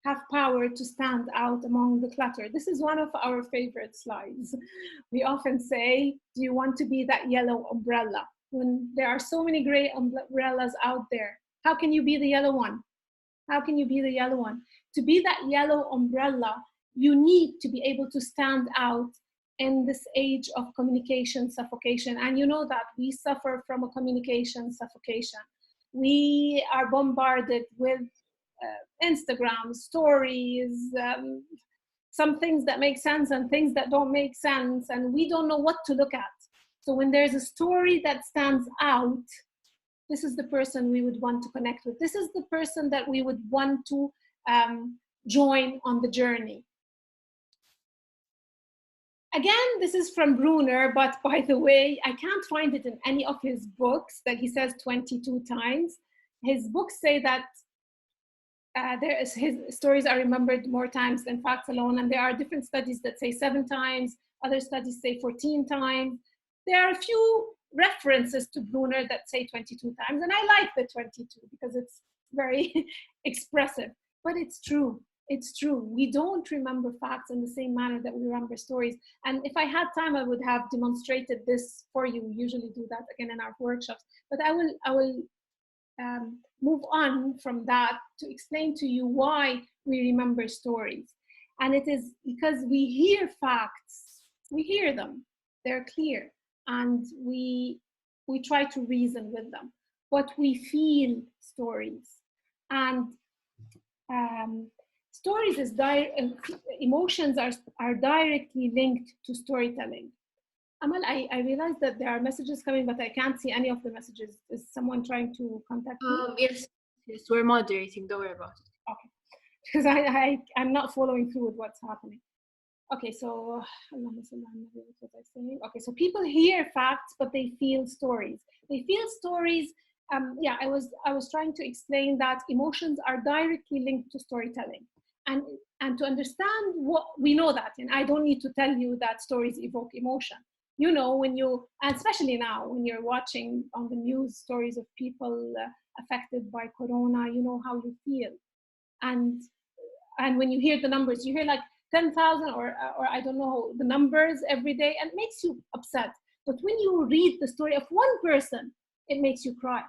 have power to stand out among the clutter. This is one of our favorite slides. We often say, do you want to be that yellow umbrella? When there are so many gray umbrellas out there, how can you be the yellow one? How can you be the yellow one? To be that yellow umbrella, you need to be able to stand out in this age of communication suffocation. And you know that we suffer from a communication suffocation. We are bombarded with Instagram stories, some things that make sense and things that don't make sense, and we don't know what to look at. So when there's a story that stands out, this is the person we would want to connect with. This is the person that we would want to join on the journey. Again, this is from Bruner, but by the way, I can't find it in any of his books that he says 22 times. His books say that his stories are remembered more times than facts alone, and there are different studies that say 7 times, other studies say 14 times. There are a few references to Bruner that say 22 times, and I like the 22 because it's very expressive, but it's true. It's true. We don't remember facts in the same manner that we remember stories. And if I had time, I would have demonstrated this for you. We usually do that again in our workshops. But I will move on from that to explain to you why we remember stories. And it is because we hear facts. We hear them. They're clear. And we try to reason with them. But we feel stories. And stories is emotions are directly linked to storytelling. Amal, I realize that there are messages coming, but I can't see any of the messages. Is someone trying to contact me? Yes, we're moderating. Don't worry about it. Okay, because I'm not following through with what's happening. Okay, so what was I saying? Okay, so people hear facts, but they feel stories. They feel stories. Yeah, I was trying to explain that emotions are directly linked to storytelling, and to understand what we know that, and I don't need to tell you that stories evoke emotion. You know, when you, and especially now when you're watching on the news stories of people affected by corona, you know how you feel, and when you hear the numbers, you hear like 10,000 or I don't know the numbers every day, and it makes you upset. But when you read the story of one person, it makes you cry.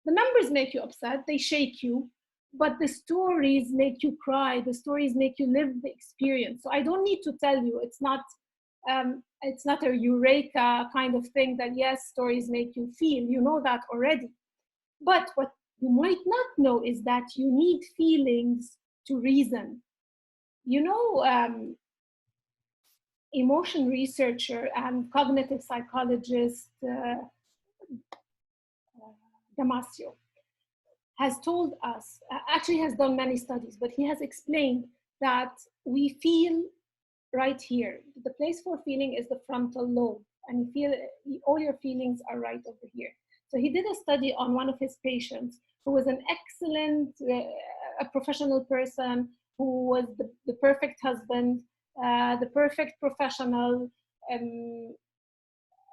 The numbers make you upset, they shake you, but the stories make you cry. The stories make you live the experience. So I don't need to tell you. It's not a eureka kind of thing that yes, stories make you feel. You know that already. But what you might not know is that you need feelings to reason. You know, emotion researcher and cognitive psychologist Damasio has told us, actually has done many studies, but he has explained that we feel right here. The place for feeling is the frontal lobe, and you feel all your feelings are right over here. So he did a study on one of his patients who was an excellent, a professional person, who was the perfect husband, the perfect professional.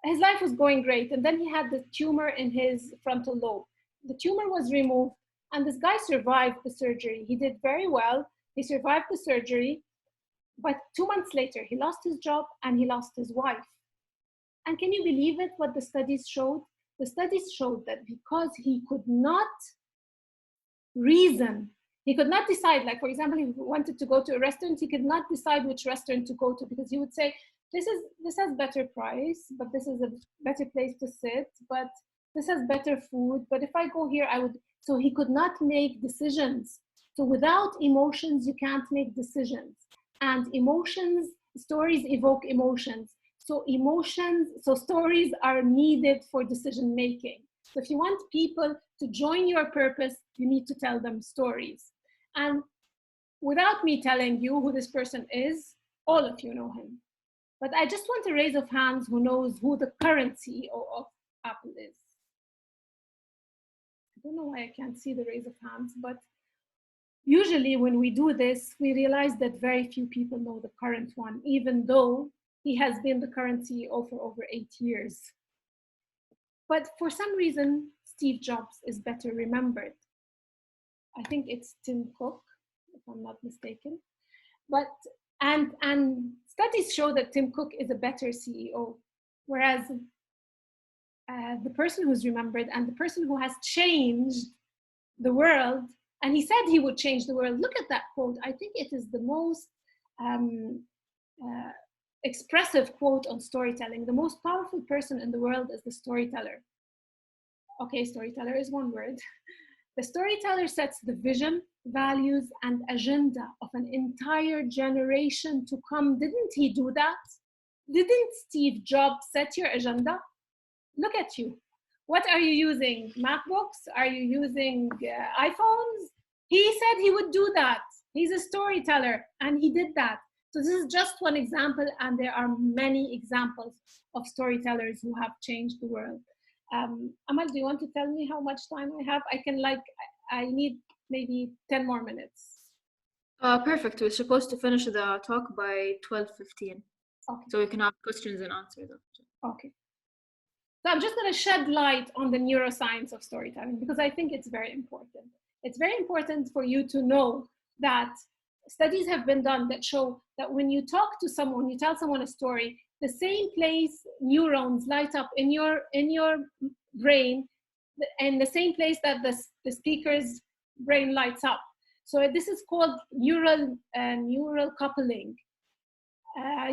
His life was going great, and then he had the tumor in his frontal lobe. The tumor was removed, and this guy survived the surgery. He did very well. He survived the surgery, but 2 months later, he lost his job and he lost his wife. And can you believe it, what the studies showed? The studies showed that because he could not reason, he could not decide, like for example, if he wanted to go to a restaurant, he could not decide which restaurant to go to, because he would say, this has better price, but this is a better place to sit, but this has better food, but if I go here, I would. So he could not make decisions. So without emotions, you can't make decisions. And emotions, stories evoke emotions. So stories are needed for decision making. So if you want people to join your purpose, you need to tell them stories. And without me telling you who this person is, all of you know him. But I just want a raise of hands who knows who the current CEO of Apple is. I don't know why I can't see the raise of hands, but usually when we do this, we realize that very few people know the current one, even though he has been the current CEO for over 8 years. But for some reason, Steve Jobs is better remembered. I think it's Tim Cook, if I'm not mistaken. But and studies show that Tim Cook is a better CEO, whereas the person who's remembered and the person who has changed the world, and he said he would change the world. Look at that quote. I think it is the most expressive quote on storytelling. The most powerful person in the world is the storyteller. Okay, storyteller is one word. The storyteller sets the vision, values, and agenda of an entire generation to come. Didn't he do that? Didn't Steve Jobs set your agenda? Look at you. What are you using? MacBooks? Are you using iPhones? He said he would do that. He's a storyteller, and he did that. So this is just one example, and there are many examples of storytellers who have changed the world. Amal, do you want to tell me how much time I have? I need maybe 10 more minutes. Perfect. We're supposed to finish the talk by 12:15. Okay. So we can have questions and answers. Okay. So I'm just going to shed light on the neuroscience of storytelling because I think it's very important. It's very important for you to know that studies have been done that show that when you talk to someone, you tell someone a story, the same place neurons light up in your brain, and the same place that the speaker's brain lights up. So this is called neural coupling.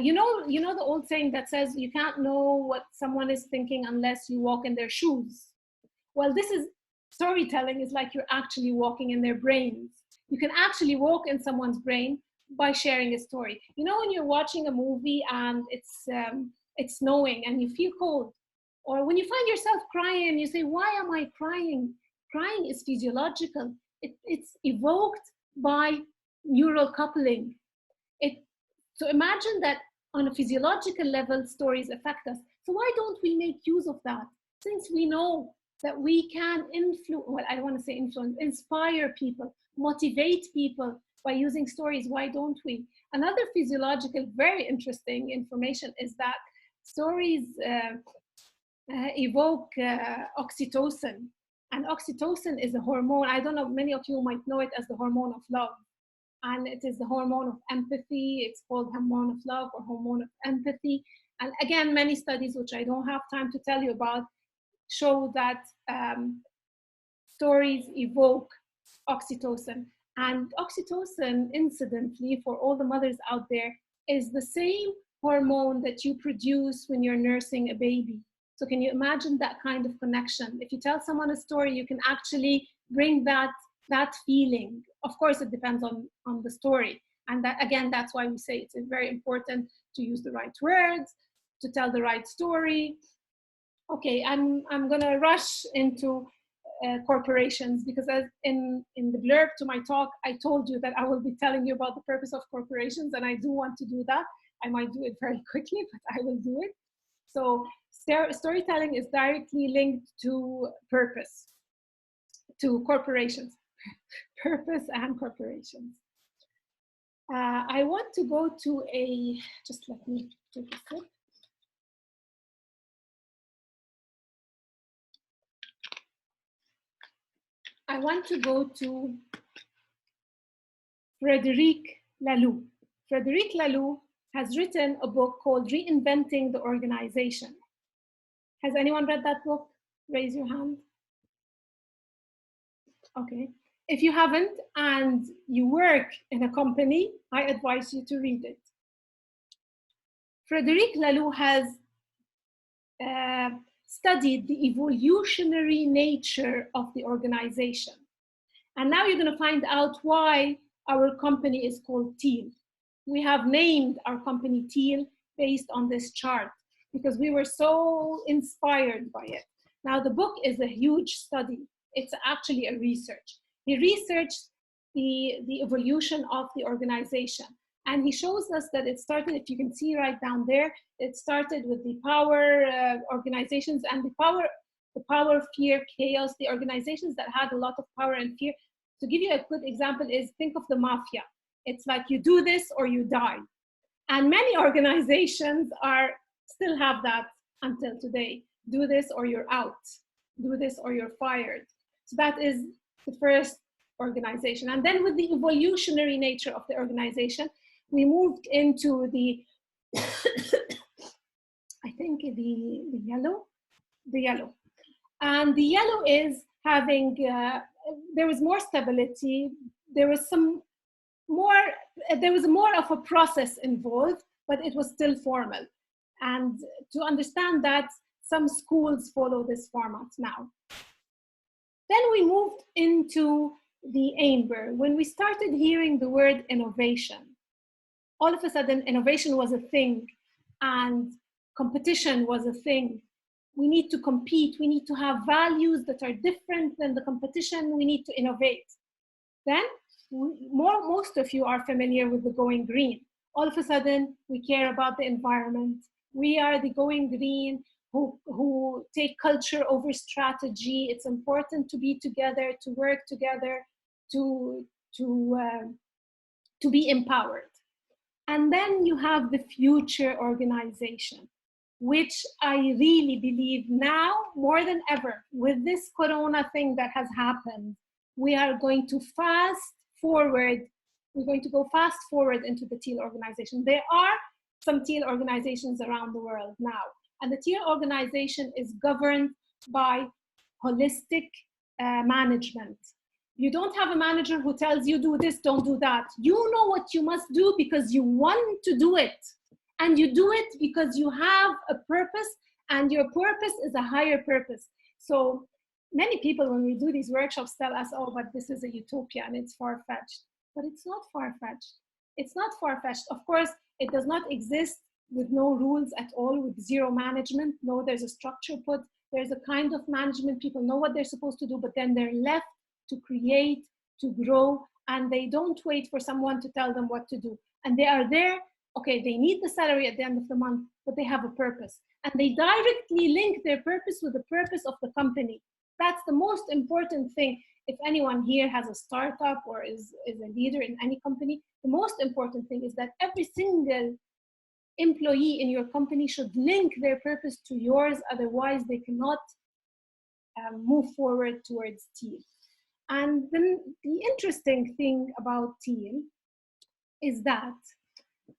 You know the old saying that says you can't know what someone is thinking unless you walk in their shoes. Well, storytelling is like you're actually walking in their brains. You can actually walk in someone's brain by sharing a story. You know when you're watching a movie and it's snowing and you feel cold, or when you find yourself crying and you say, why am I crying? Crying is physiological. It's evoked by neural coupling. So imagine that on a physiological level, stories affect us. So why don't we make use of that? Since we know that we can inspire people, motivate people by using stories, why don't we? Another physiological, very interesting information is that stories evoke oxytocin. And oxytocin is a hormone. I don't know, many of you might know it as the hormone of love. And it is the hormone of empathy. It's called hormone of love or hormone of empathy. And again, many studies, which I don't have time to tell you about, show that stories evoke oxytocin. And oxytocin, incidentally, for all the mothers out there, is the same hormone that you produce when you're nursing a baby. So can you imagine that kind of connection? If you tell someone a story, you can actually bring that feeling. Of course, it depends on the story. And that, again, that's why we say it's very important to use the right words, to tell the right story. Okay, I'm gonna rush into corporations because as in the blurb to my talk, I told you that I will be telling you about the purpose of corporations, and I do want to do that. I might do it very quickly, but I will do it. So storytelling is directly linked to purpose, to corporations. Purpose and corporations. I want to go to just let me take a sip. I want to go to Frederic Laloux. Frederic Laloux has written a book called Reinventing the Organization. Has anyone read that book? Raise your hand. Okay. If you haven't and you work in a company, I advise you to read it. Frederic Laloux has studied the evolutionary nature of the organization. And now you're going to find out why our company is called Teal. We have named our company Teal based on this chart because we were so inspired by it. Now, the book is a huge study. It's actually a research. He researched the evolution of the organization. And he shows us that it started, if you can see right down there, it started with the power organizations and the power, fear, chaos, the organizations that had a lot of power and fear. To give you a good example is, think of the mafia. It's like you do this or you die. And many organizations still have that until today. Do this or you're out. Do this or you're fired. So that is the first organization. And then with the evolutionary nature of the organization, we moved into the, I think the yellow. And the yellow is having, there was more stability. There was more of a process involved, but it was still formal. And to understand that, some schools follow this format now. Then we moved into the amber. When we started hearing the word innovation, all of a sudden innovation was a thing. and competition was a thing. We need to compete. We need to have values that are different than the competition. We need to innovate. Then most of you are familiar with the going green. All of a sudden, we care about the environment. We are the going green who take culture over strategy. It's important to be together, to work together, to be empowered. And then you have the future organization, which I really believe now more than ever, with this Corona thing that has happened, we are going to fast forward. We're going to go fast forward into the teal organization. There are some teal organizations around the world now, and the teal organization is governed by holistic management. You don't have a manager who tells you do this, don't do that. You know what you must do because you want to do it. And you do it because you have a purpose, and your purpose is a higher purpose. So many people, when we do these workshops, tell us, oh, but this is a utopia and it's far-fetched. But it's not far-fetched. It's not far-fetched. Of course, it does not exist with no rules at all, with zero management. No, there's a structure put. There's a kind of management. People know what they're supposed to do, but then they're left to create, to grow, and they don't wait for someone to tell them what to do. And they are there. Okay, they need the salary at the end of the month, but they have a purpose. And they directly link their purpose with the purpose of the company. That's the most important thing. If anyone here has a startup or is a leader in any company, the most important thing is that every single employee in your company should link their purpose to yours. Otherwise, they cannot move forward towards teal. And then the interesting thing about teal is that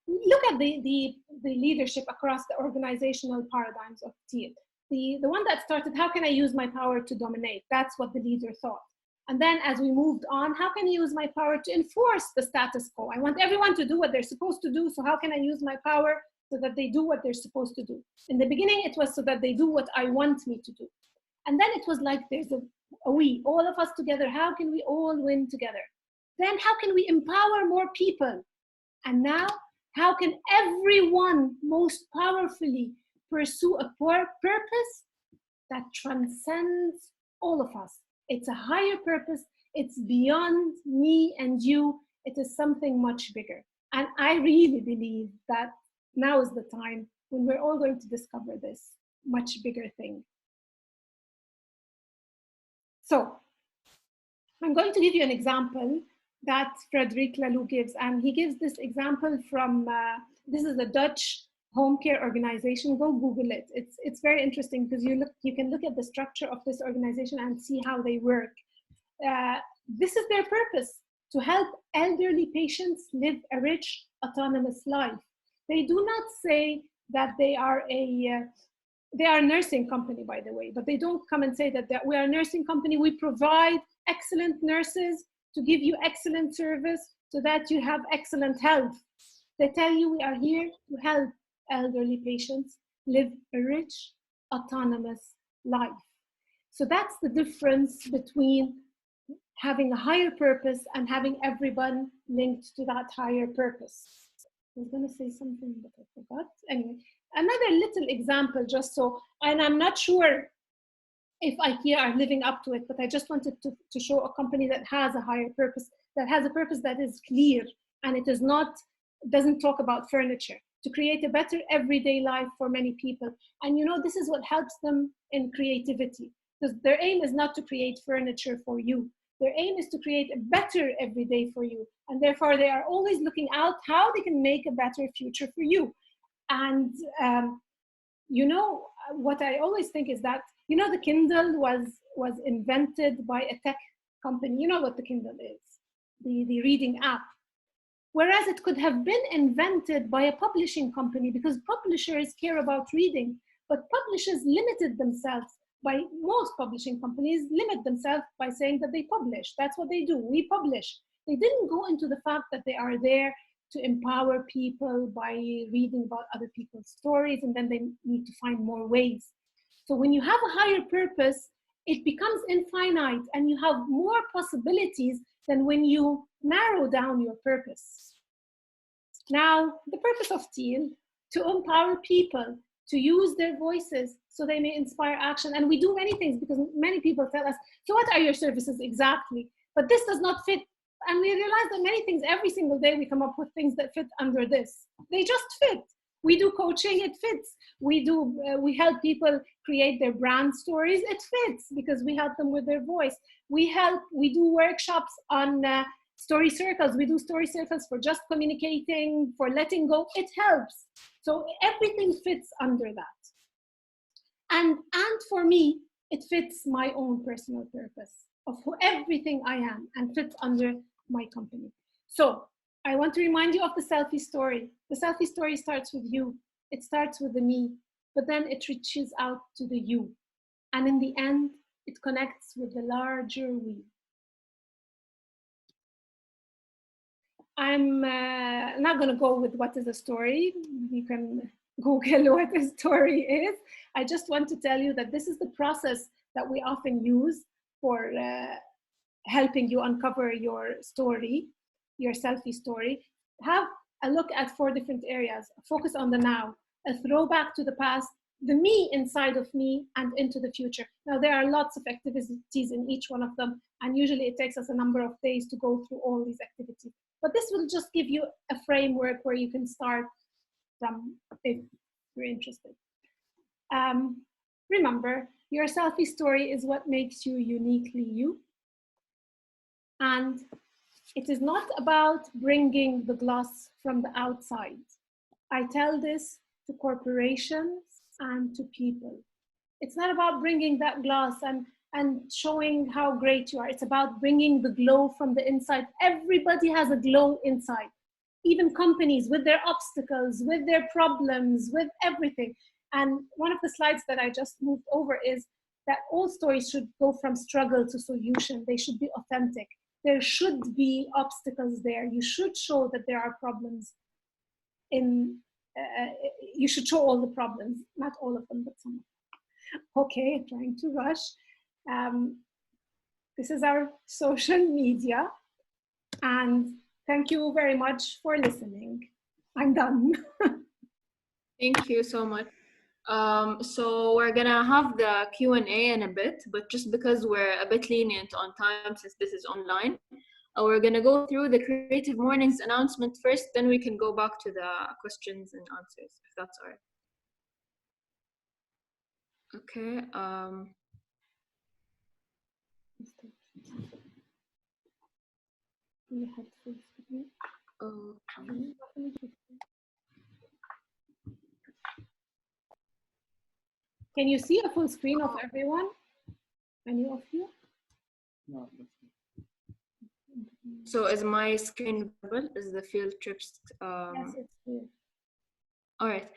look at the leadership across the organizational paradigms of teal. The one that started, how can I use my power to dominate? That's what the leader thought. And then as we moved on, how can I use my power to enforce the status quo? I want everyone to do what they're supposed to do, so how can I use my power so that they do what they're supposed to do? In the beginning, it was so that they do what I want me to do. And then it was like there's a we, all of us together, how can we all win together? Then how can we empower more people? And now, how can everyone most powerfully pursue a purpose that transcends all of us? It's a higher purpose. It's beyond me and you. It is something much bigger. And I really believe that now is the time when we're all going to discover this much bigger thing. So I'm going to give you an example that Frederic Laloux gives, and he gives this example from, this is a Dutch home care organization. Go Google it. It's very interesting because you can look at the structure of this organization and see how they work. This is their purpose, to help elderly patients live a rich, autonomous life. They do not say that they are a nursing company, by the way, but they don't come and say that we are a nursing company. We provide excellent nurses to give you excellent service so that you have excellent health. They tell you we are here to help elderly patients live a rich, autonomous life. So that's the difference between having a higher purpose and having everyone linked to that higher purpose. I was going to say something, but I forgot. Anyway, another little example, just so, and I'm not sure if IKEA are living up to it, but I just wanted to show a company that has a higher purpose, that has a purpose that is clear, and it is not, doesn't talk about furniture, to create a better everyday life for many people. And you know, this is what helps them in creativity, because their aim is not to create furniture for you. Their aim is to create a better everyday for you. And therefore they are always looking out how they can make a better future for you. And you know, what I always think is that, you know, the Kindle was invented by a tech company. You know what the Kindle is, the reading app. Whereas it could have been invented by a publishing company, because publishers care about reading, but publishers limited themselves by, most publishing companies limit themselves by saying that they publish. That's what they do, we publish. They didn't go into the fact that they are there to empower people by reading about other people's stories, and then they need to find more ways. So when you have a higher purpose, it becomes infinite and you have more possibilities than when you narrow down your purpose. Now, the purpose of teal to empower people to use their voices so they may inspire action. And we do many things because many people tell us, so what are your services exactly? But this does not fit. And we realize that many things, every single day we come up with things that fit under this. They just fit. We do coaching, it fits. We help people create their brand stories, it fits because we help them with their voice. We do workshops on story circles. We do story circles for just communicating, for letting go, it helps. So everything fits under that. And for me, it fits my own personal purpose of everything I am and fits under my company. So I want to remind you of the selfie story. The selfie story starts with you. It starts with the me, but then it reaches out to the you. And in the end, it connects with the larger we. I'm not going to go with what is a story. You can Google what a story is. I just want to tell you that this is the process that we often use for helping you uncover your story, your selfie story. Have a look at 4 different areas. Focus on the now, a throwback to the past, the me inside of me, and into the future. Now, there are lots of activities in each one of them, and usually it takes us a number of days to go through all these activities. But this will just give you a framework where you can start from if you're interested. Remember, your selfie story is what makes you uniquely you. And it is not about bringing the gloss from the outside. I tell this to corporations and to people. It's not about bringing that gloss and showing how great you are. It's about bringing the glow from the inside. Everybody has a glow inside. Even companies with their obstacles, with their problems, with everything. And one of the slides that I just moved over is that all stories should go from struggle to solution. They should be authentic. There should be obstacles there. You should show that there are problems you should show all the problems, not all of them, but some. Okay, trying to rush. This is our social media. And thank you very much for listening. I'm done. Thank you so much. So we're gonna have the Q&A in a bit, but just because we're a bit lenient on time since this is online, we're gonna go through the Creative Mornings announcement first, then we can go back to the questions and answers, if that's all right. Okay. Can you see a full screen of everyone? Any of you? No. So is my screen visible? Is the field trips? Yes, it's clear. All right.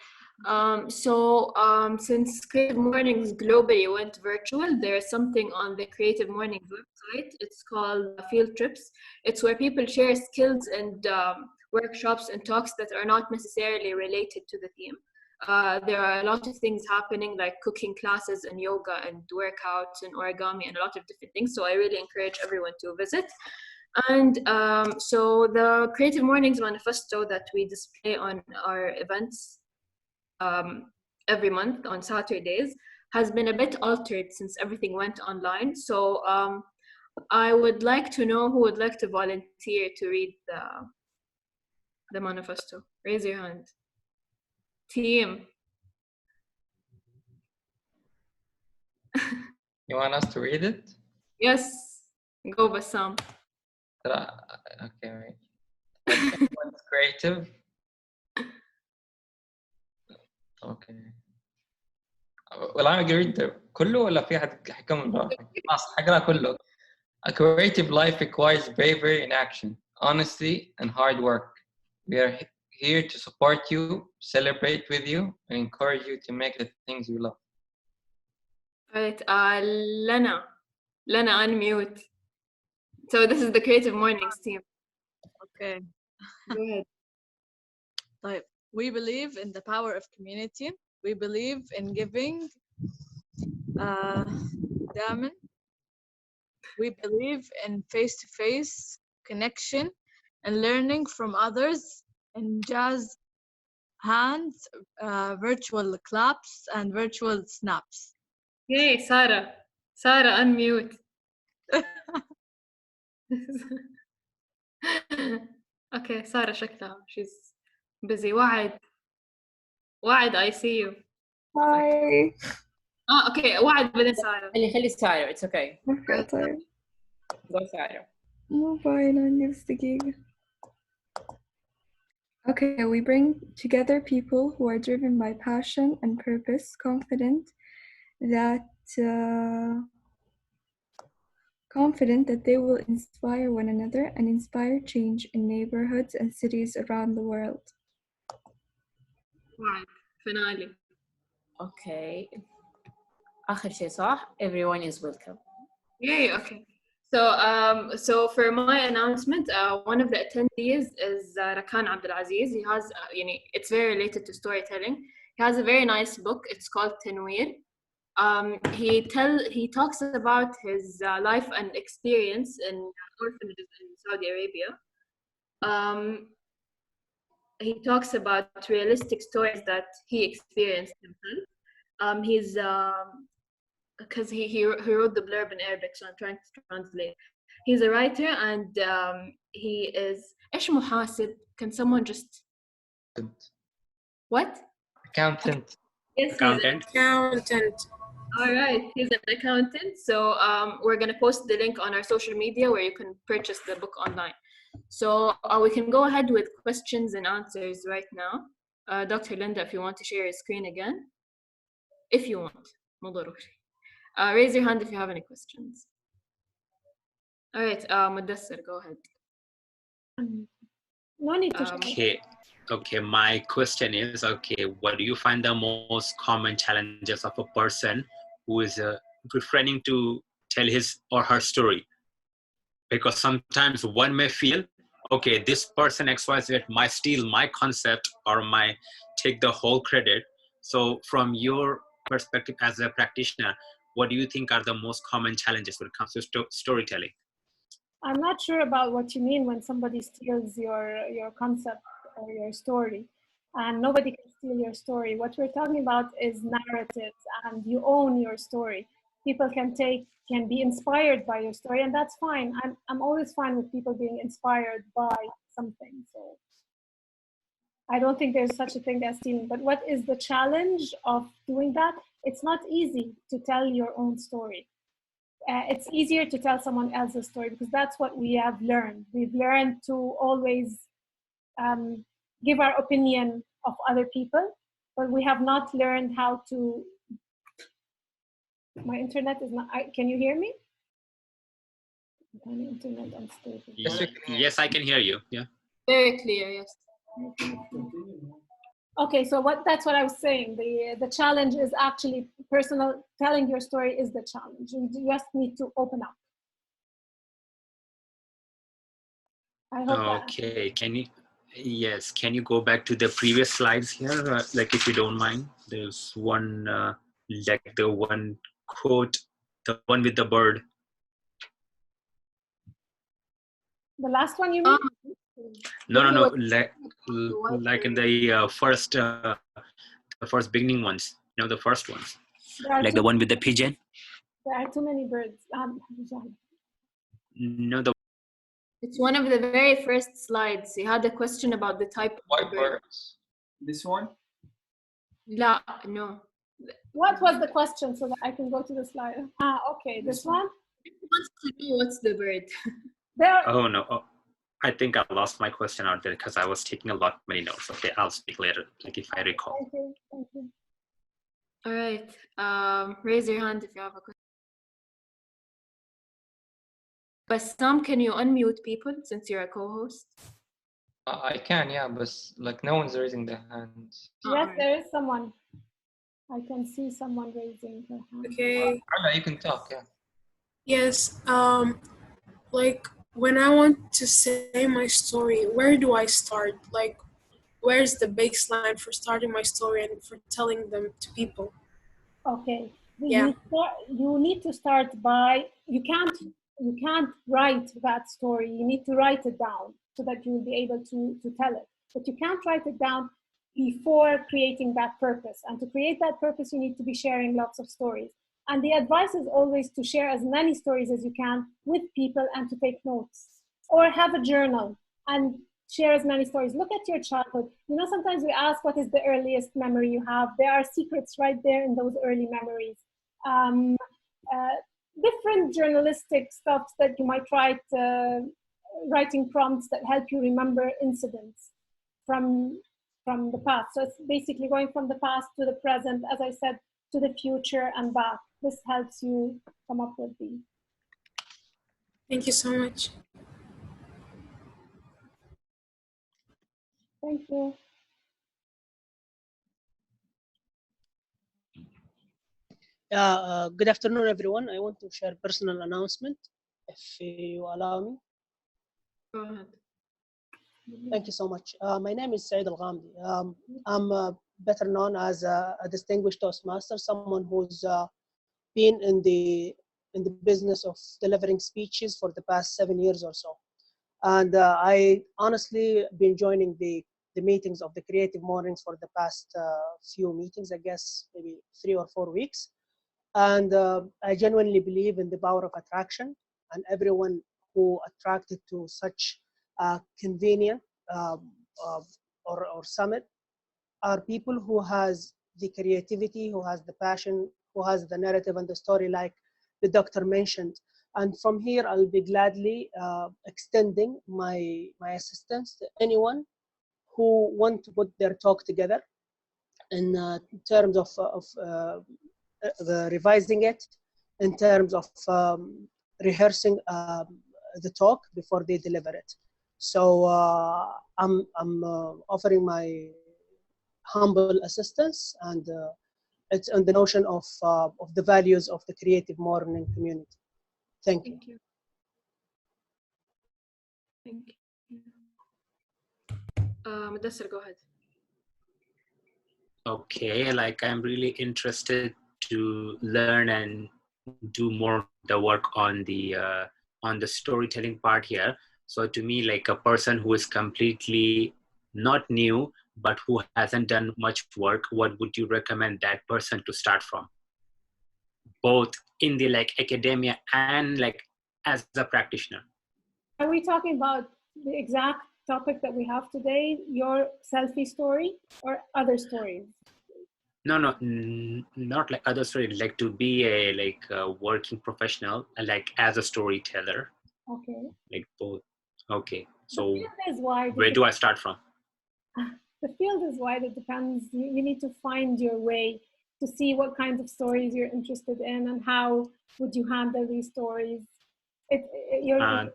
Since Creative Mornings globally went virtual, there's something on the Creative Mornings website. It's called Field Trips. It's where people share skills and workshops and talks that are not necessarily related to the theme. There are a lot of things happening, like cooking classes and yoga and workouts and origami and a lot of different things. So I really encourage everyone to visit. And so the Creative Mornings manifesto that we display on our events every month on Saturdays has been a bit altered since everything went online. So I would like to know who would like to volunteer to read the manifesto. Raise your hand. Team. You want us to read it? Yes. Go, Bassam. Okay, wait. What's creative? Okay. Well, I'm gonna read كله ولا في حد حيكمل براحتك؟ خلاص حقرا كله. A creative life requires bravery in action, honesty, and hard work. We are here to support you, celebrate with you, and encourage you to make the things you love. All right, Lena, unmute. So this is the Creative Mornings team. Okay. Go ahead. طيب. We believe in the power of community. We believe in giving. دائما. We believe in face-to-face connection and learning from others. إنجاز hands, virtual claps, and virtual snaps. Yay, Sarah. Sarah, unmute. Okay, Sarah شكلها she's busy. وعد I see you. Hi. Okay, وعد بعدين سارة. خلي سارة. It's okay. Okay, طيب. Go Sarah. مو باينة عندي بس دقيقة. Okay, we bring together people who are driven by passion and purpose, confident that they will inspire one another and inspire change in neighborhoods and cities around the world. وعد finale. Okay. آخر شيء صح. Everyone is welcome. Yay, okay. So for my announcement, one of the attendees is Rakan Abdulaziz. He has, it's very related to storytelling. He has a very nice book. It's called Tanweer. He talks about his life and experience in orphanages in Saudi Arabia. He talks about realistic stories that he experienced himself. He's because he wrote the blurb in Arabic, so I'm trying to translate. He's a writer, and he is إيش محاسب? Can someone just what? Accountant. Yes, Accountant. Accountant. All right, he's an accountant. So we're gonna post the link on our social media where you can purchase the book online. So we can go ahead with questions and answers right now. Dr. Linda, if you want to share your screen again, if you want. مو ضروري. Raise your hand if you have any questions. All right, Mudassir, go ahead. No need to. Okay, my question is, okay, what do you find the most common challenges of a person who is refraining to tell his or her story? Because sometimes one may feel, okay, this person XYZ might steal my concept or might take the whole credit. So from your perspective as a practitioner, what do you think are the most common challenges when it comes to storytelling? I'm not sure about what you mean when somebody steals your concept or your story, and nobody can steal your story. What we're talking about is narratives, and you own your story. People can be inspired by your story, and that's fine. I'm always fine with people being inspired by something. So I don't think there's such a thing as stealing. But what is the challenge of doing that? It's not easy to tell your own story. It's easier to tell someone else's story because that's what we have learned. We've learned to always give our opinion of other people, but we have not learned how to. My internet is not. Can you hear me? My internet unstable. Yes, I can hear you. Yeah. Very clear. Yes. Okay, so that's what I was saying. The challenge is actually personal. Telling your story is the challenge. You just need to open up. I hope okay, can you go back to the previous slides here? Like if you don't mind, there's one, like the one quote, the one with the bird. The last one you mean? No, like in the first beginning ones, the first ones, like the one with the pigeon. There are too many birds. No, it's one of the very first slides. He had a question about the type of birds. This one? No. What was the question so that I can go to the slide? Okay, this one? He wants to know what's the bird. Oh no. Oh, I think I lost my question out there because I was taking a lot many notes. Okay, I'll speak later, like if I recall. Thank you. All right. Raise your hand if you have a question. Bassam, can you unmute people since you're a co-host? I can, yeah, but like no one's raising their hands. Yes, there is someone. I can see someone raising their hand. Okay. You can talk, yeah. Yes. Like when I want to say my story, where do I start? Like, where's the baseline for starting my story and for telling them to people? Okay. Yeah. You need to start by, you can't write that story. You need to write it down so that you will be able to tell it. But you can't write it down before creating that purpose. And to create that purpose, you need to be sharing lots of stories. And the advice is always to share as many stories as you can with people and to take notes, or have a journal and share as many stories. Look at your childhood. You know, sometimes we ask, what is the earliest memory you have? There are secrets right there in those early memories. Different journalistic stuff that you might write, writing prompts that help you remember incidents from the past. So it's basically going from the past to the present, as I said, to the future and back. This helps you come up with these. Thank you so much. Thank you. Good afternoon, everyone. I want to share personal announcement, if you allow me. Go ahead. Thank you so much. My name is Saeed Al-Ghamdi. I'm better known as a distinguished Toastmaster, someone who's been in the business of delivering speeches for the past 7 years or so. And I honestly been joining the meetings of the Creative Mornings for the past few meetings, I guess maybe 3 or 4 weeks. And I genuinely believe in the power of attraction, and everyone who attracted to such convenient or summit are people who has the creativity, who has the passion, who has the narrative and the story, like the doctor mentioned. And from here, I'll be gladly extending my assistance to anyone who want to put their talk together in terms of revising it, in terms of rehearsing the talk before they deliver it. So I'm offering my humble assistance, and it's on the notion of the values of the Creative Morning community. Thank you. Thank you. Mudassir, go ahead. Okay, like I'm really interested to learn and do more the work on the storytelling part here. So to me, like a person who is completely not new but who hasn't done much work, what would you recommend that person to start from, both in the like academia and like as a practitioner? Are we talking about the exact topic that we have today, your selfie story, or other stories? No, not like other story, like to be a working professional, like as a storyteller. Okay. Like both. Okay, so The field is wide. where do I start from? The field is wide. It depends. You need to find your way to see what kinds of stories you're interested in and how would you handle these stories. You're a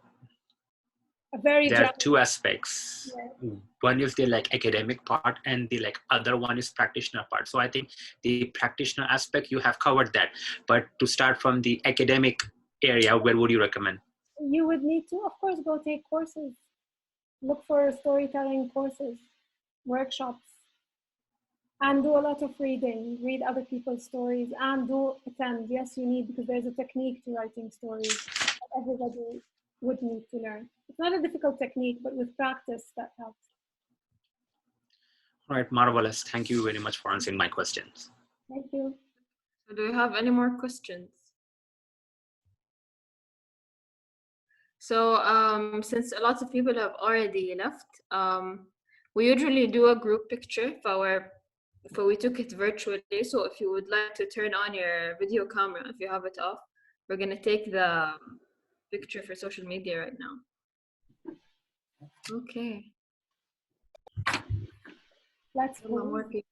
very there are two aspects. Yeah. One is the like academic part, and the like other one is practitioner part. So I think the practitioner aspect, you have covered that. But to start from the academic area, where would you recommend? You would need to, of course, go take courses. Look for storytelling courses, workshops, and do a lot of reading. Read other people's stories and do attend. Yes, you need, because there's a technique to writing stories that everybody would need to learn. It's not a difficult technique, but with practice, that helps. All right, marvelous. Thank you very much for answering my questions. Thank you. So do you have any more questions? So since a lot of people have already left, we usually do a group picture if we took it virtually. So if you would like to turn on your video camera, if you have it off, we're gonna take the picture for social media right now. Okay. Let's go. More people.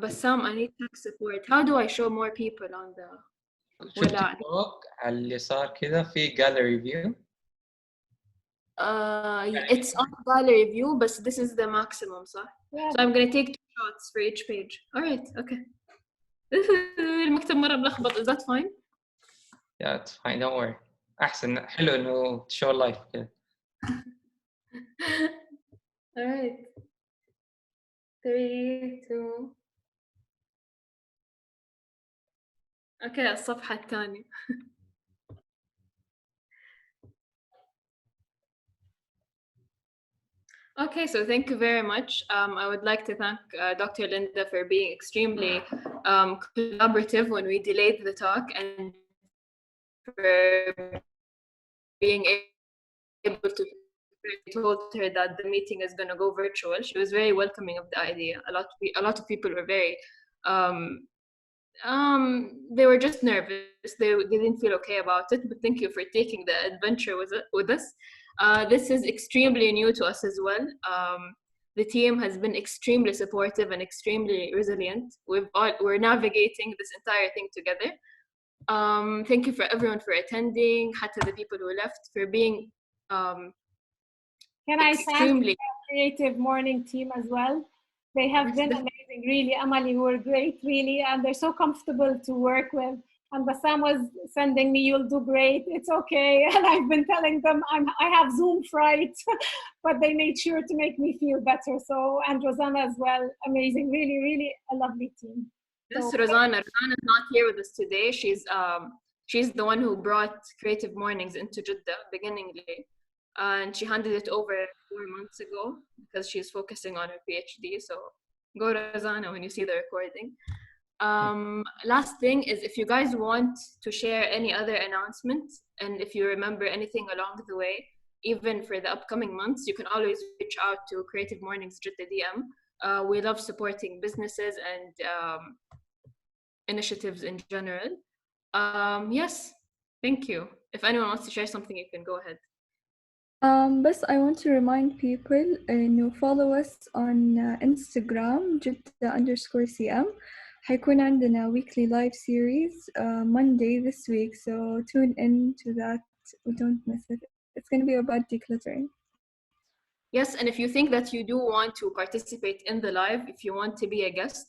Bassam, I need tech support. How do I show more people on the شفتي فوق على اليسار كذا في gallery view. It's on gallery view, but this is the maximum, صح? Yeah. So I'm gonna take 2 shots for each page. All right, okay. المكتب مرة ملخبط. Is that fine? Yeah, it's fine. Don't worry. أحسن حلو إنه show life كذا. All right. 3, 2. Okay, الصفحة الثانية. Okay, so thank you very much. I would like to thank Dr. Linda for being extremely collaborative when we delayed the talk, and for being able to told her that the meeting is going to go virtual. She was very welcoming of the idea. A lot of people were very they were just nervous. They didn't feel okay about it, but thank you for taking the adventure with us. This is extremely new to us as well. The team has been extremely supportive and extremely resilient. We're navigating this entire thing together. Thank you for everyone for attending, حتى the people who left, for being Can I extremely thank the Creative Morning team as well? They have been amazing, really. Amali, you were great, really, and they're so comfortable to work with. And Bassam was sending me, "You'll do great, it's okay." And I've been telling them I have Zoom fright, but they made sure to make me feel better. So, and Rosanna as well, amazing, really, really a lovely team. Yes, Rosanna is not here with us today. She's the one who brought Creative Mornings into Jeddah beginningly. And she handed it over 4 months ago because she's focusing on her PhD. So go Rosanna when you see the recording. Last thing is, if you guys want to share any other announcements, and if you remember anything along the way, even for the upcoming months, you can always reach out to Creative Mornings Jeddah DM. We love supporting businesses and initiatives in general. Yes, thank you. If anyone wants to share something, you can go ahead. But I want to remind people follow us on Instagram Jeddah_CM. حيكون عندنا weekly live series Monday this week, so tune in to that. Don't miss it. It's going to be about decluttering. Yes, and if you think that you do want to participate in the live, if you want to be a guest,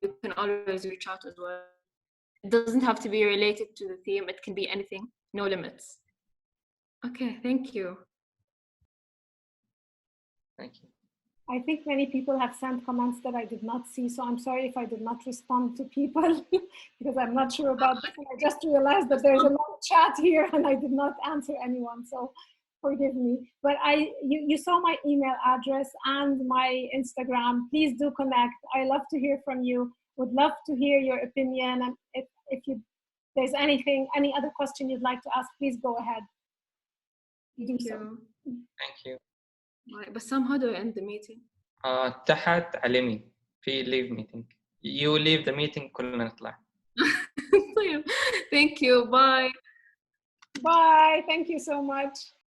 you can always reach out as well. It doesn't have to be related to the theme. It can be anything, no limits. Okay, thank you. Thank you. I think many people have sent comments that I did not see, so I'm sorry if I did not respond to people because I'm not sure about this. And I just realized that there's a long chat here and I did not answer anyone, so forgive me. But you saw my email address and my Instagram. Please do connect. I love to hear from you. Would love to hear your opinion, and if there's any other question you'd like to ask, please go ahead. Thank you. Thank you. Bassam, how do I end the meeting? تحت على اليمين في leave meeting. You leave the meeting, كلنا نطلع. Thank you. Bye. Bye. Thank you so much.